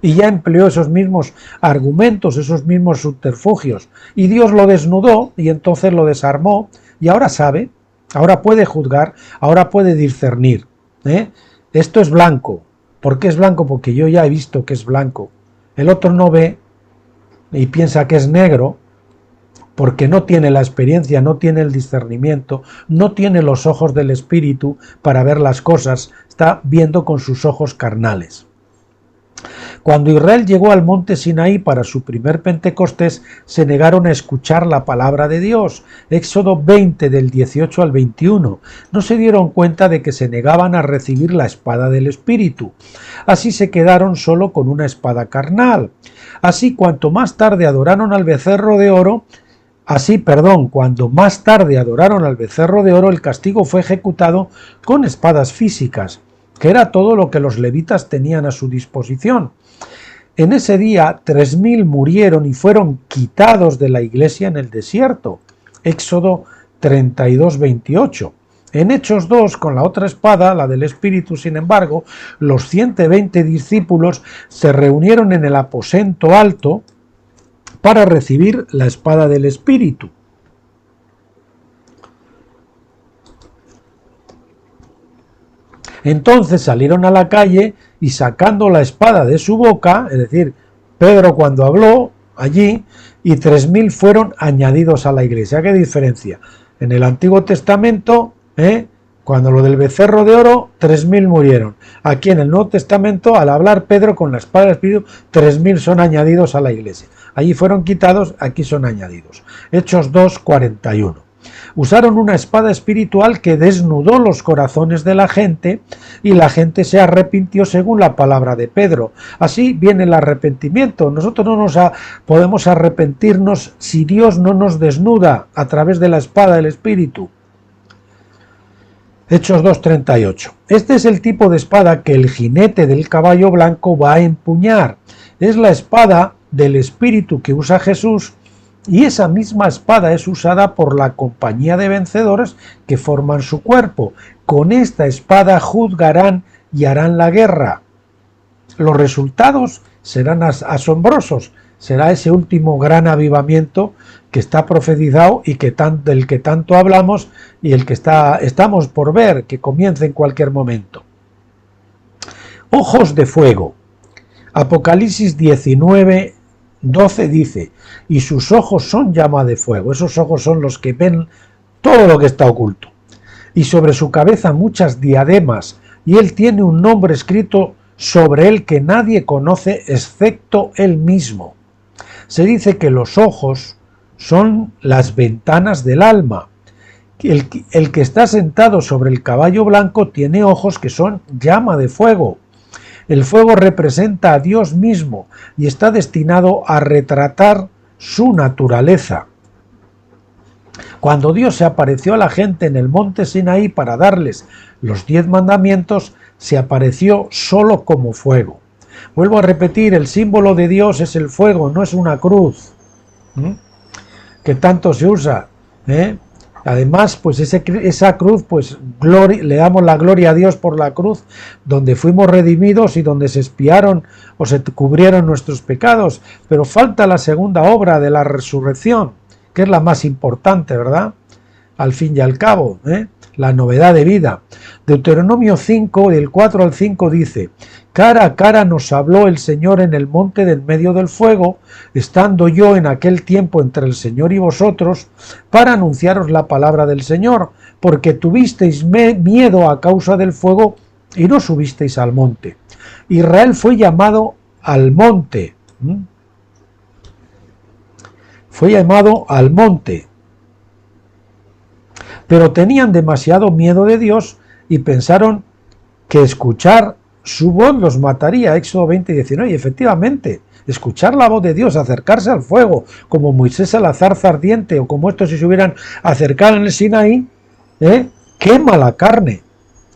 Speaker 2: y ya empleó esos mismos argumentos, esos mismos subterfugios, y Dios lo desnudó y entonces lo desarmó, y ahora sabe, ahora puede juzgar, ahora puede discernir. Esto es blanco. ¿Por qué es blanco? Porque yo ya he visto que es blanco. El otro no ve y piensa que es negro, porque no tiene la experiencia, no tiene el discernimiento, no tiene los ojos del espíritu para ver las cosas, está viendo con sus ojos carnales. Cuando Israel llegó al monte Sinaí para su primer Pentecostés, se negaron a escuchar la palabra de Dios. Éxodo 20 del 18 al 21. No se dieron cuenta de que se negaban a recibir la espada del Espíritu. Así se quedaron solo con una espada carnal. Cuando más tarde adoraron al becerro de oro, el castigo fue ejecutado con espadas físicas, que era todo lo que los levitas tenían a su disposición. En ese día 3.000 murieron y fueron quitados de la iglesia en el desierto. Éxodo 32:28. En Hechos 2, con la otra espada, la del Espíritu, sin embargo, los 120 discípulos se reunieron en el aposento alto para recibir la espada del Espíritu. Entonces salieron a la calle y, sacando la espada de su boca, es decir, Pedro cuando habló allí, y 3.000 fueron añadidos a la iglesia. ¿Qué diferencia? En el Antiguo Testamento, cuando lo del becerro de oro, 3.000 murieron. Aquí en el Nuevo Testamento, al hablar Pedro con la espada del Espíritu, 3.000 son añadidos a la iglesia. Allí fueron quitados, aquí son añadidos. Hechos 2:41. Usaron una espada espiritual que desnudó los corazones de la gente, y la gente se arrepintió según la palabra de Pedro. Así viene el arrepentimiento. Nosotros no podemos arrepentirnos si Dios no nos desnuda a través de la espada del Espíritu. Hechos 2:38. Este es el tipo de espada que el jinete del caballo blanco va a empuñar. Es la espada del Espíritu que usa Jesús, y esa misma espada es usada por la compañía de vencedores que forman su cuerpo. Con esta espada juzgarán y harán la guerra. Los resultados serán asombrosos. Será ese último gran avivamiento que está profetizado y del que tanto hablamos y el que estamos por ver, que comienza en cualquier momento. Ojos de fuego. Apocalipsis 19, 12 dice, y sus ojos son llama de fuego. Esos ojos son los que ven todo lo que está oculto. Y sobre su cabeza muchas diademas, y él tiene un nombre escrito sobre él que nadie conoce excepto él mismo. Se dice que los ojos son las ventanas del alma. El que está sentado sobre el caballo blanco tiene ojos que son llama de fuego. El fuego representa a Dios mismo y está destinado a retratar su naturaleza. Cuando Dios se apareció a la gente en el monte Sinaí para darles los 10 mandamientos, se apareció solo como fuego. Vuelvo a repetir, el símbolo de Dios es el fuego, no es una cruz, que tanto se usa. Además, pues esa cruz, pues le damos la gloria a Dios por la cruz, donde fuimos redimidos y donde se expiaron o se cubrieron nuestros pecados. Pero falta la segunda obra de la resurrección, que es la más importante, ¿verdad? Al fin y al cabo, la novedad de vida. Deuteronomio 5, del 4 al 5 dice, cara a cara nos habló el Señor en el monte de en medio del fuego, estando yo en aquel tiempo entre el Señor y vosotros, para anunciaros la palabra del Señor, porque tuvisteis miedo a causa del fuego y no subisteis al monte. Israel fue llamado al monte. Fue llamado al monte. Pero tenían demasiado miedo de Dios y pensaron que escuchar su voz los mataría. Éxodo 20, 19. Y efectivamente, escuchar la voz de Dios, acercarse al fuego, como Moisés a la zarza ardiente, o como estos si se hubieran acercado en el Sinaí, quema la carne.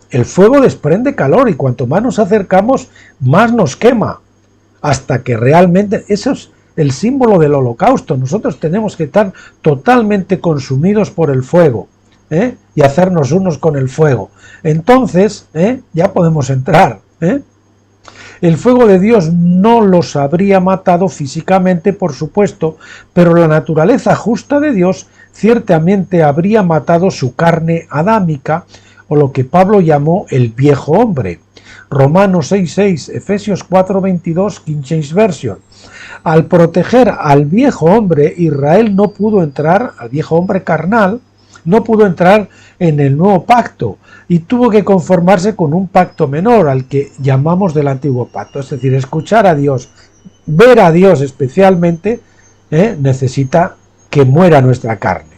Speaker 2: El fuego desprende calor y cuanto más nos acercamos, más nos quema. Hasta que realmente, eso es el símbolo del holocausto. Nosotros tenemos que estar totalmente consumidos por el fuego. Y hacernos unos con el fuego. Entonces, ya podemos entrar. El fuego de Dios no los habría matado físicamente, por supuesto, pero la naturaleza justa de Dios ciertamente habría matado su carne adámica, o lo que Pablo llamó el viejo hombre. Romanos 6:6, Efesios 4:22, King James Version. Al proteger al viejo hombre, Israel no pudo entrar, al viejo hombre carnal, no pudo entrar en el nuevo pacto y tuvo que conformarse con un pacto menor, al que llamamos del antiguo pacto. Es decir, escuchar a Dios, ver a Dios especialmente, necesita que muera nuestra carne.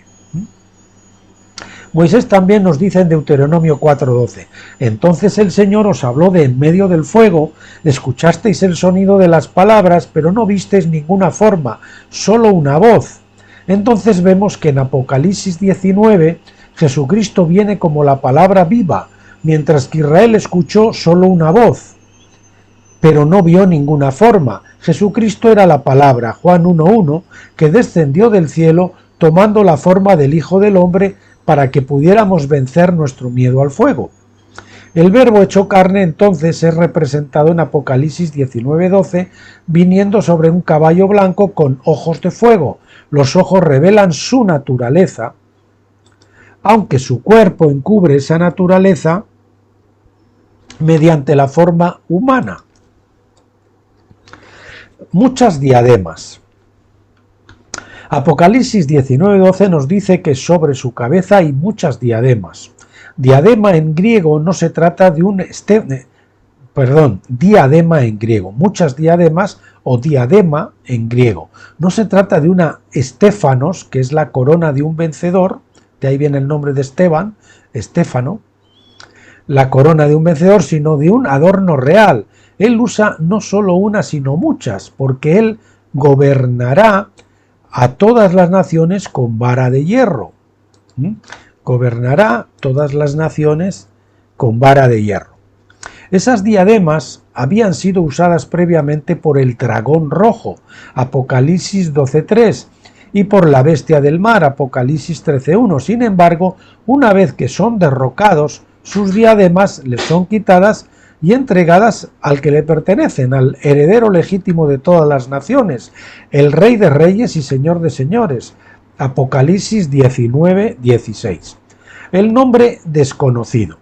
Speaker 2: Moisés también nos dice en Deuteronomio 4:12, entonces el Señor os habló de en medio del fuego, escuchasteis el sonido de las palabras, pero no visteis ninguna forma, solo una voz. Entonces vemos que en Apocalipsis 19 Jesucristo viene como la palabra viva, mientras que Israel escuchó solo una voz, pero no vio ninguna forma. Jesucristo era la palabra, Juan 1:1, que descendió del cielo tomando la forma del Hijo del Hombre para que pudiéramos vencer nuestro miedo al fuego. El verbo hecho carne entonces es representado en Apocalipsis 19:12, viniendo sobre un caballo blanco con ojos de fuego. Los ojos revelan su naturaleza, aunque su cuerpo encubre esa naturaleza mediante la forma humana. Muchas diademas. Apocalipsis 19:12 nos dice que sobre su cabeza hay muchas diademas. Diadema en griego no se trata de un diadema en griego, muchas diademas o diadema en griego. No se trata de una estéfanos, que es la corona de un vencedor, de ahí viene el nombre de Esteban, Estéfano, la corona de un vencedor, sino de un adorno real. Él usa no solo una, sino muchas, porque él gobernará a todas las naciones con vara de hierro. Gobernará todas las naciones con vara de hierro. Esas diademas habían sido usadas previamente por el dragón rojo, Apocalipsis 12:3, y por la bestia del mar, Apocalipsis 13:1. Sin embargo, una vez que son derrocados, sus diademas les son quitadas y entregadas al que le pertenecen, al heredero legítimo de todas las naciones, el Rey de Reyes y Señor de Señores. Apocalipsis 19:16. El nombre desconocido.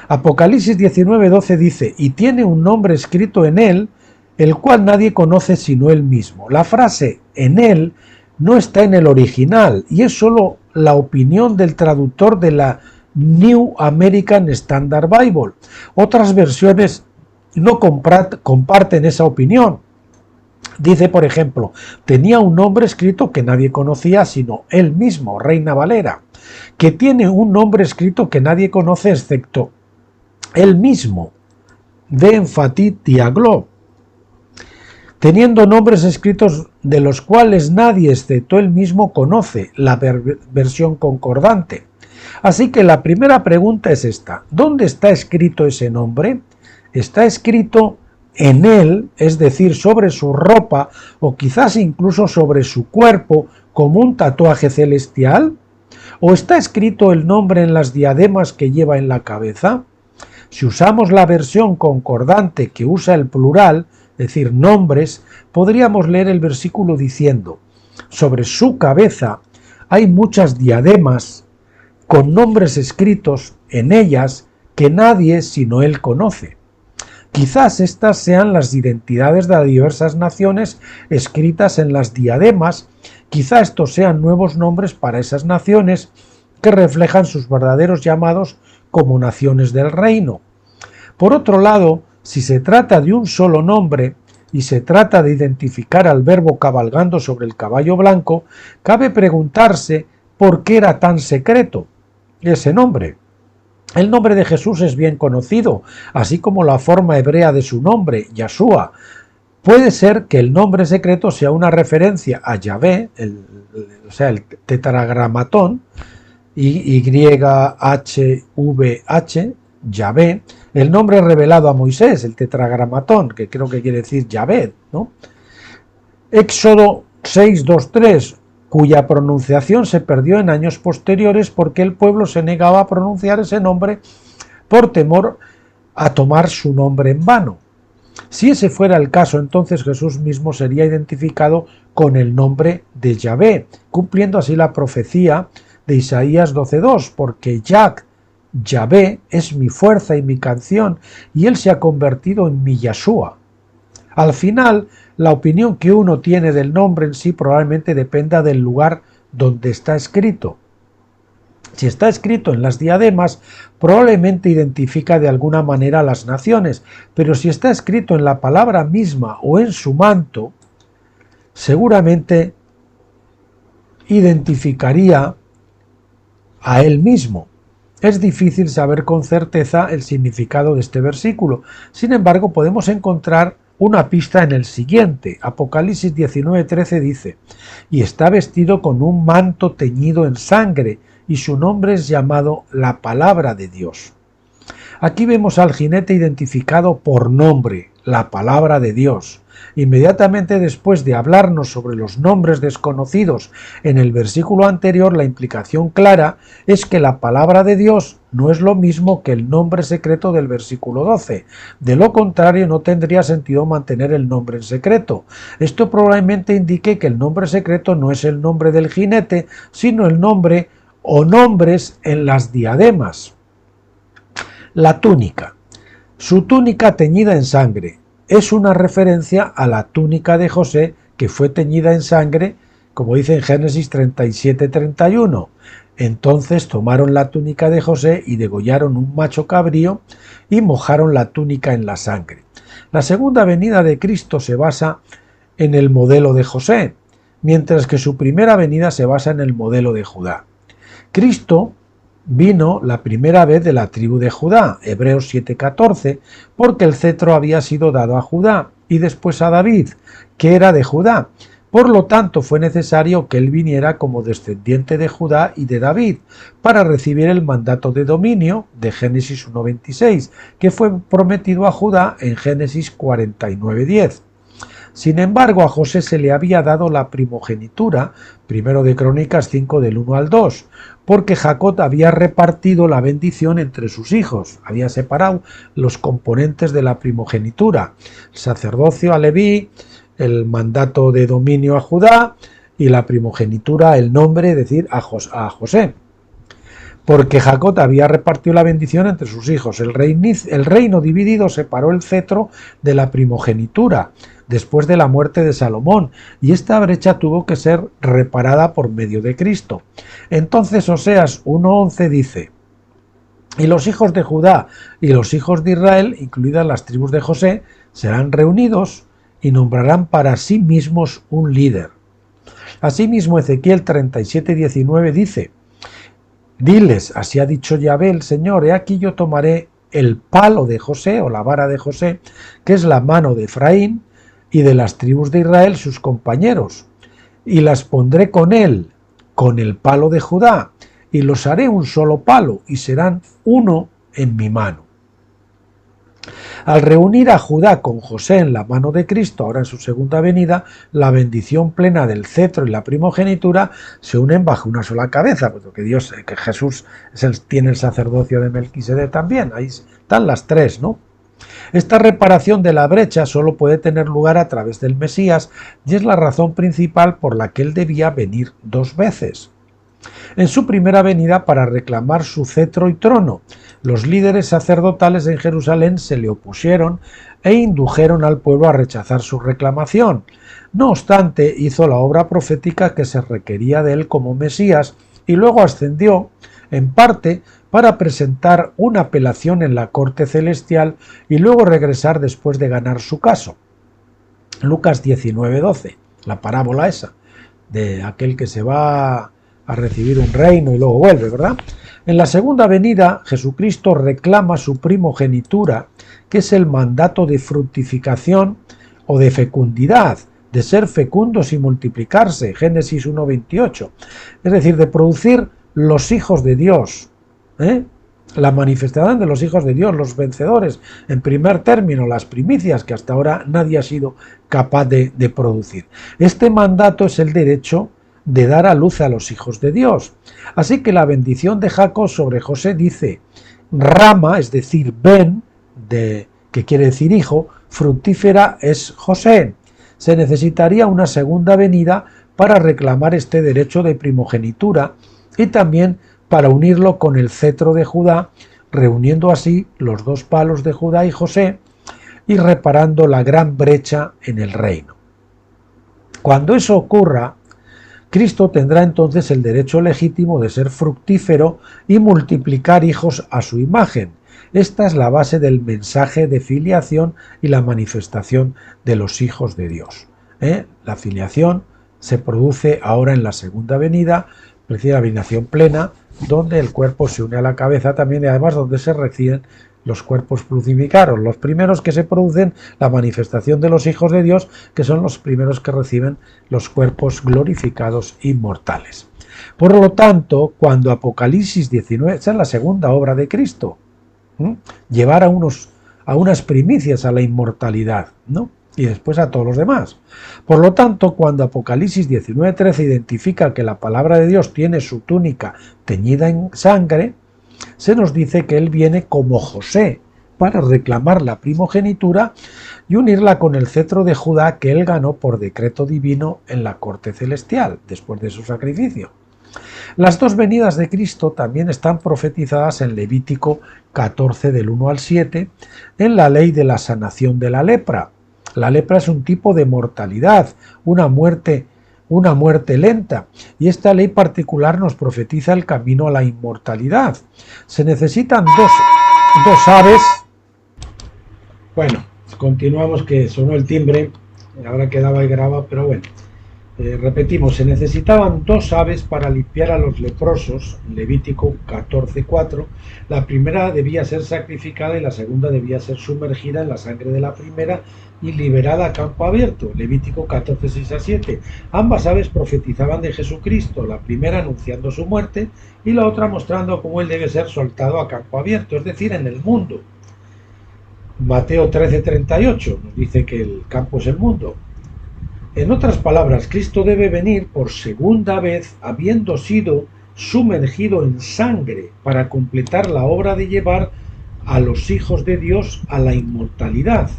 Speaker 2: Apocalipsis 19:12 dice: y tiene un nombre escrito en él, el cual nadie conoce sino él mismo. La frase en él no está en el original y es solo la opinión del traductor de la New American Standard Bible. Otras versiones no comparten esa opinión. Dice, por ejemplo, tenía un nombre escrito que nadie conocía sino él mismo, Reina Valera, que tiene un nombre escrito que nadie conoce excepto él mismo, de Enfatitia Globe, teniendo nombres escritos de los cuales nadie excepto él mismo conoce, la versión concordante. Así que la primera pregunta es esta: ¿dónde está escrito ese nombre? ¿Está escrito en él, es decir, sobre su ropa o quizás incluso sobre su cuerpo como un tatuaje celestial? ¿O está escrito el nombre en las diademas que lleva en la cabeza? Si usamos la versión concordante que usa el plural, es decir, nombres, podríamos leer el versículo diciendo: sobre su cabeza hay muchas diademas con nombres escritos en ellas que nadie sino él conoce. Quizás estas sean las identidades de las diversas naciones escritas en las diademas, quizá estos sean nuevos nombres para esas naciones que reflejan sus verdaderos llamados como naciones del reino. Por otro lado, si se trata de un solo nombre y se trata de identificar al Verbo cabalgando sobre el caballo blanco, cabe preguntarse por qué era tan secreto ese nombre. El nombre de Jesús es bien conocido, así como la forma hebrea de su nombre, Yahshua. Puede ser que el nombre secreto sea una referencia a Yahvé, el tetragramatón, YHVH, Yahvé, el nombre revelado a Moisés, el tetragramatón, que creo que quiere decir Yahvé, ¿no? Éxodo 6:2-3, cuya pronunciación se perdió en años posteriores porque el pueblo se negaba a pronunciar ese nombre por temor a tomar su nombre en vano. Si ese fuera el caso, entonces Jesús mismo sería identificado con el nombre de Yahvé, cumpliendo así la profecía de Isaías 12:2, porque Yahvé es mi fuerza y mi canción, y él se ha convertido en mi Yahshua. Al final, la opinión que uno tiene del nombre en sí probablemente dependa del lugar donde está escrito. Si está escrito en las diademas, probablemente identifica de alguna manera a las naciones, pero si está escrito en la palabra misma o en su manto, seguramente identificaría a él mismo. Es difícil saber con certeza el significado de este versículo. Sin embargo, podemos encontrar una pista en el siguiente. Apocalipsis 19:13 dice: y está vestido con un manto teñido en sangre, y su nombre es llamado la Palabra de Dios. Aquí vemos al jinete identificado por nombre, la Palabra de Dios. Inmediatamente después de hablarnos sobre los nombres desconocidos en el versículo anterior, la implicación clara es que la palabra de Dios no es lo mismo que el nombre secreto del versículo 12. De lo contrario, no tendría sentido mantener el nombre en secreto. Esto probablemente indique que el nombre secreto no es el nombre del jinete, sino el nombre o nombres en las diademas. La túnica. Su túnica teñida en sangre es una referencia a la túnica de José, que fue teñida en sangre, como dice en Génesis 37:31. Entonces tomaron la túnica de José y degollaron un macho cabrío y mojaron la túnica en la sangre. La segunda venida de Cristo se basa en el modelo de José, mientras que su primera venida se basa en el modelo de Judá. Cristo vino la primera vez de la tribu de Judá, Hebreos 7:14, porque el cetro había sido dado a Judá y después a David, que era de Judá. Por lo tanto, fue necesario que él viniera como descendiente de Judá y de David, para recibir el mandato de dominio de Génesis 1:26, que fue prometido a Judá en Génesis 49:10. Sin embargo, a José se le había dado la primogenitura, primero de Crónicas 5 del 1 al 2, porque Jacob había repartido la bendición entre sus hijos, había separado los componentes de la primogenitura, el sacerdocio a Leví, el mandato de dominio a Judá y la primogenitura, el nombre, es decir, a José. Porque Jacob había repartido la bendición entre sus hijos. El reino dividido separó el cetro de la primogenitura después de la muerte de Salomón, y esta brecha tuvo que ser reparada por medio de Cristo. Entonces Oseas 1:11 dice: y los hijos de Judá y los hijos de Israel, incluidas las tribus de José, serán reunidos y nombrarán para sí mismos un líder. Asimismo, Ezequiel 37:19 dice: diles, así ha dicho Yahvé el Señor, he aquí yo tomaré el palo de José, o la vara de José, que es la mano de Efraín, y de las tribus de Israel sus compañeros, y las pondré con él, con el palo de Judá, y los haré un solo palo, y serán uno en mi mano. Al reunir a Judá con José en la mano de Cristo, ahora en su segunda venida, la bendición plena del cetro y la primogenitura se unen bajo una sola cabeza, porque que Jesús tiene el sacerdocio de Melquisedec también, ahí están las tres, ¿no? Esta reparación de la brecha solo puede tener lugar a través del Mesías, y es la razón principal por la que él debía venir dos veces. En su primera venida para reclamar su cetro y trono, los líderes sacerdotales en Jerusalén se le opusieron e indujeron al pueblo a rechazar su reclamación. No obstante, hizo la obra profética que se requería de él como Mesías y luego ascendió, en parte, para presentar una apelación en la corte celestial y luego regresar después de ganar su caso. Lucas 19:12, la parábola esa, de aquel que se va a recibir un reino y luego vuelve, ¿verdad? En la segunda venida, Jesucristo reclama su primogenitura, que es el mandato de fructificación o de fecundidad, de ser fecundos y multiplicarse, Génesis 1:28, es decir, de producir los hijos de Dios, la manifestación de los hijos de Dios, los vencedores, en primer término, las primicias que hasta ahora nadie ha sido capaz de producir. Este mandato es el derecho de dar a luz a los hijos de Dios. Así que la bendición de Jacob sobre José dice: rama, es decir, ven, que quiere decir hijo, fructífera es José. Se necesitaría una segunda venida para reclamar este derecho de primogenitura y también para unirlo con el cetro de Judá, reuniendo así los dos palos de Judá y José y reparando la gran brecha en el reino. Cuando eso ocurra, Cristo tendrá entonces el derecho legítimo de ser fructífero y multiplicar hijos a su imagen. Esta es la base del mensaje de filiación y la manifestación de los hijos de Dios. La filiación se produce ahora en la segunda venida, la veninación plena, donde el cuerpo se une a la cabeza también y además donde se reciben los cuerpos crucificados. Los primeros que se producen, la manifestación de los hijos de Dios, que son los primeros que reciben los cuerpos glorificados inmortales. Por lo tanto, cuando Apocalipsis 19, esa es la segunda obra de Cristo, llevar a unas primicias a la inmortalidad, ¿no? Y después a todos los demás. Por lo tanto, cuando Apocalipsis 19:13 identifica que la palabra de Dios tiene su túnica teñida en sangre, se nos dice que él viene como José para reclamar la primogenitura y unirla con el cetro de Judá que él ganó por decreto divino en la corte celestial, después de su sacrificio. Las dos venidas de Cristo también están profetizadas en Levítico 14 del 1 al 7, en la ley de la sanación de la lepra. La lepra es un tipo de mortalidad, una muerte lenta, y esta ley particular nos profetiza el camino a la inmortalidad. Se necesitan dos aves. Bueno, continuamos, que sonó el timbre, ahora quedaba ahí grabado, pero bueno. Repetimos, se necesitaban dos aves para limpiar a los leprosos, Levítico 14:4. La primera debía ser sacrificada y la segunda debía ser sumergida en la sangre de la primera y liberada a campo abierto, Levítico 14:6-7. Ambas aves profetizaban de Jesucristo, la primera anunciando su muerte y la otra mostrando cómo él debe ser soltado a campo abierto, es decir, en el mundo. Mateo 13:38 nos dice que el campo es el mundo. En otras palabras, Cristo debe venir por segunda vez habiendo sido sumergido en sangre para completar la obra de llevar a los hijos de Dios a la inmortalidad.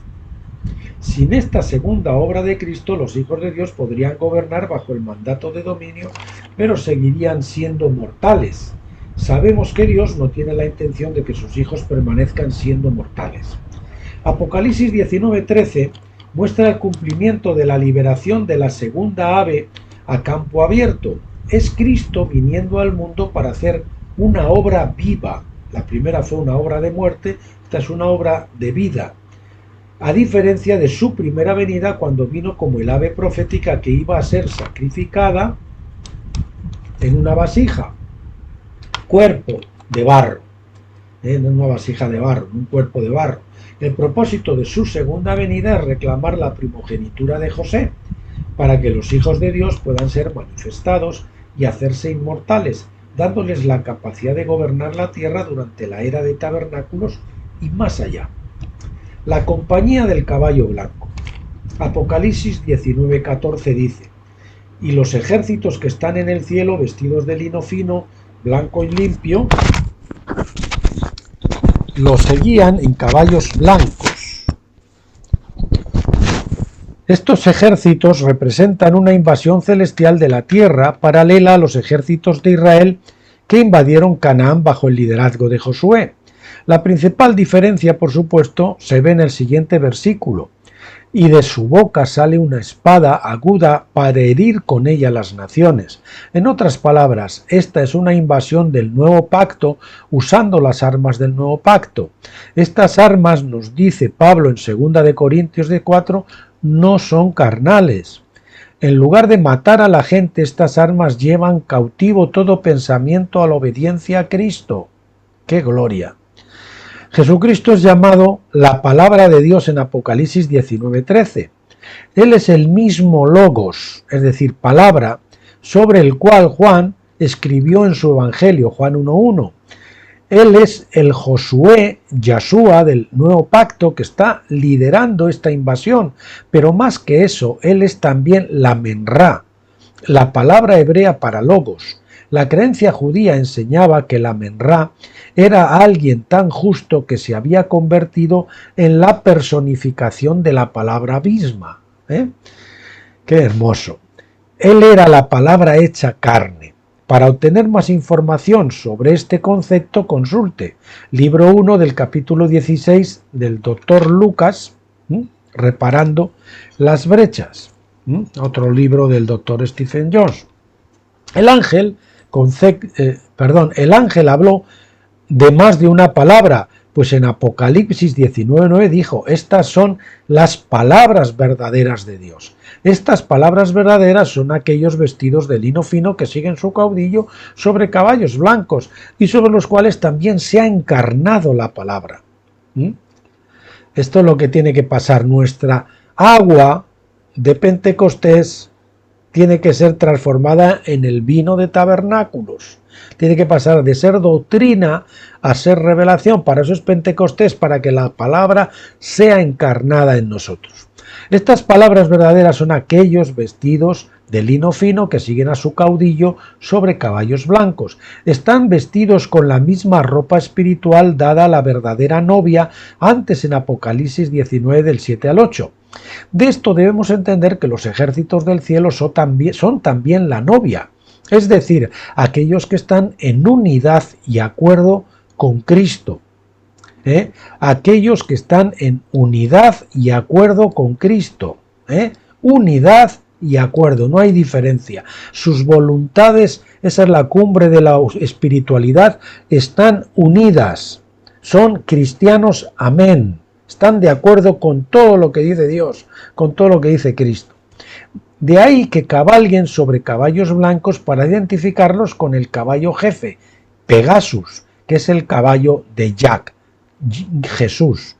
Speaker 2: Sin esta segunda obra de Cristo, los hijos de Dios podrían gobernar bajo el mandato de dominio, pero seguirían siendo mortales. Sabemos que Dios no tiene la intención de que sus hijos permanezcan siendo mortales. Apocalipsis 19:13 muestra el cumplimiento de la liberación de la segunda ave a campo abierto. Es Cristo viniendo al mundo para hacer una obra viva. La primera fue una obra de muerte, esta es una obra de vida. A diferencia de su primera venida, cuando vino como el ave profética que iba a ser sacrificada en una vasija, cuerpo de barro, en una vasija de barro, un cuerpo de barro. El propósito de su segunda venida es reclamar la primogenitura de José, para que los hijos de Dios puedan ser manifestados y hacerse inmortales, dándoles la capacidad de gobernar la tierra durante la era de tabernáculos y más allá. La compañía del caballo blanco. Apocalipsis 19:14 dice: y los ejércitos que están en el cielo, vestidos de lino fino, blanco y limpio, los seguían en caballos blancos. Estos ejércitos representan una invasión celestial de la tierra paralela a los ejércitos de Israel que invadieron Canaán bajo el liderazgo de Josué. La principal diferencia, por supuesto, se ve en el siguiente versículo: y de su boca sale una espada aguda para herir con ella las naciones. En otras palabras, esta es una invasión del nuevo pacto usando las armas del nuevo pacto. Estas armas, nos dice Pablo en 2 de Corintios 4, no son carnales. En lugar de matar a la gente, estas armas llevan cautivo todo pensamiento a la obediencia a Cristo. ¡Qué gloria! Jesucristo es llamado la palabra de Dios en Apocalipsis 19:13. Él es el mismo logos, es decir, palabra, sobre el cual Juan escribió en su Evangelio, Juan 1:1. Él es el Josué, Yahshua del nuevo pacto que está liderando esta invasión, pero más que eso, él es también la menra, la palabra hebrea para logos. La creencia judía enseñaba que la menra era alguien tan justo que se había convertido en la personificación de la palabra misma. ¡Qué hermoso! Él era la palabra hecha carne. Para obtener más información sobre este concepto, consulte libro 1 del capítulo 16 del Dr. Lucas, Reparando las brechas, otro libro del Dr. Stephen Jones. El ángel habló de más de una palabra, pues en Apocalipsis 19:9 dijo: estas son las palabras verdaderas de Dios. Estas palabras verdaderas son aquellos vestidos de lino fino que siguen su caudillo sobre caballos blancos y sobre los cuales también se ha encarnado la palabra. Esto es lo que tiene que pasar. Nuestra agua de Pentecostés tiene que ser transformada en el vino de tabernáculos. Tiene que pasar de ser doctrina a ser revelación. Para eso es Pentecostés, para que la palabra sea encarnada en nosotros. Estas palabras verdaderas son aquellos vestidos de lino fino que siguen a su caudillo sobre caballos blancos. Están vestidos con la misma ropa espiritual dada a la verdadera novia antes en Apocalipsis 19 del 7 al 8. De esto debemos entender que los ejércitos del cielo son también la novia, es decir, aquellos que están en unidad y acuerdo con Cristo. Aquellos que están en unidad y acuerdo con Cristo. Unidad y acuerdo, no hay diferencia. Sus voluntades, esa es la cumbre de la espiritualidad, están unidas. Son cristianos, amén. Están de acuerdo con todo lo que dice Dios, con todo lo que dice Cristo. De ahí que cabalguen sobre caballos blancos para identificarlos con el caballo jefe, Pegasus, que es el caballo de Jack, Jesús.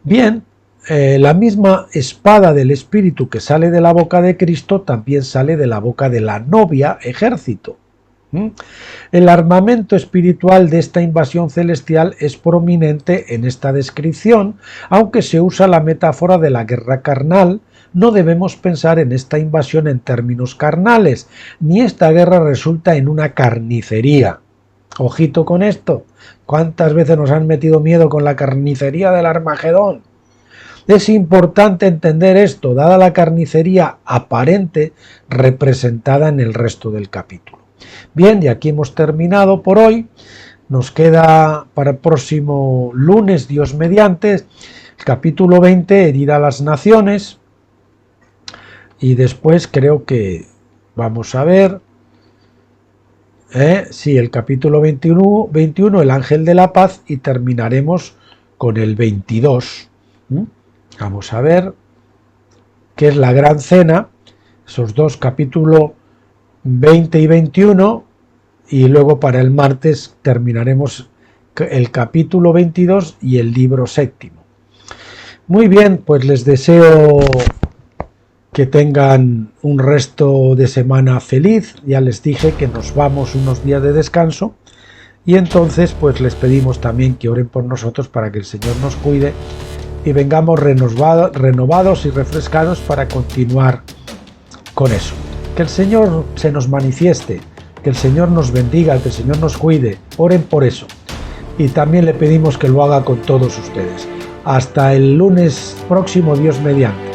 Speaker 2: Bien, la misma espada del Espíritu que sale de la boca de Cristo también sale de la boca de la novia, ejército. El armamento espiritual de esta invasión celestial es prominente en esta descripción, aunque se usa la metáfora de la guerra carnal. No debemos pensar en esta invasión en términos carnales, ni esta guerra resulta en una carnicería. Ojito con esto. ¿Cuántas veces nos han metido miedo con la carnicería del Armagedón? Es importante entender esto, dada la carnicería aparente representada en el resto del capítulo. Bien, y aquí hemos terminado por hoy. Nos queda para el próximo lunes, Dios mediante, el capítulo 20, herir a las naciones. Y después creo que vamos a ver, sí, el capítulo 21, el ángel de la paz, y terminaremos con el 22. Vamos a ver qué es la gran cena, esos dos capítulos 20 y 21, y luego para el martes terminaremos el capítulo 22 y el libro séptimo. Muy bien, pues les deseo que tengan un resto de semana feliz. Ya les dije que nos vamos unos días de descanso y entonces pues les pedimos también que oren por nosotros para que el Señor nos cuide y vengamos renovados y refrescados para continuar con eso. Que el Señor se nos manifieste, que el Señor nos bendiga, que el Señor nos cuide. Oren por eso. Y también le pedimos que lo haga con todos ustedes. Hasta el lunes próximo, Dios mediante.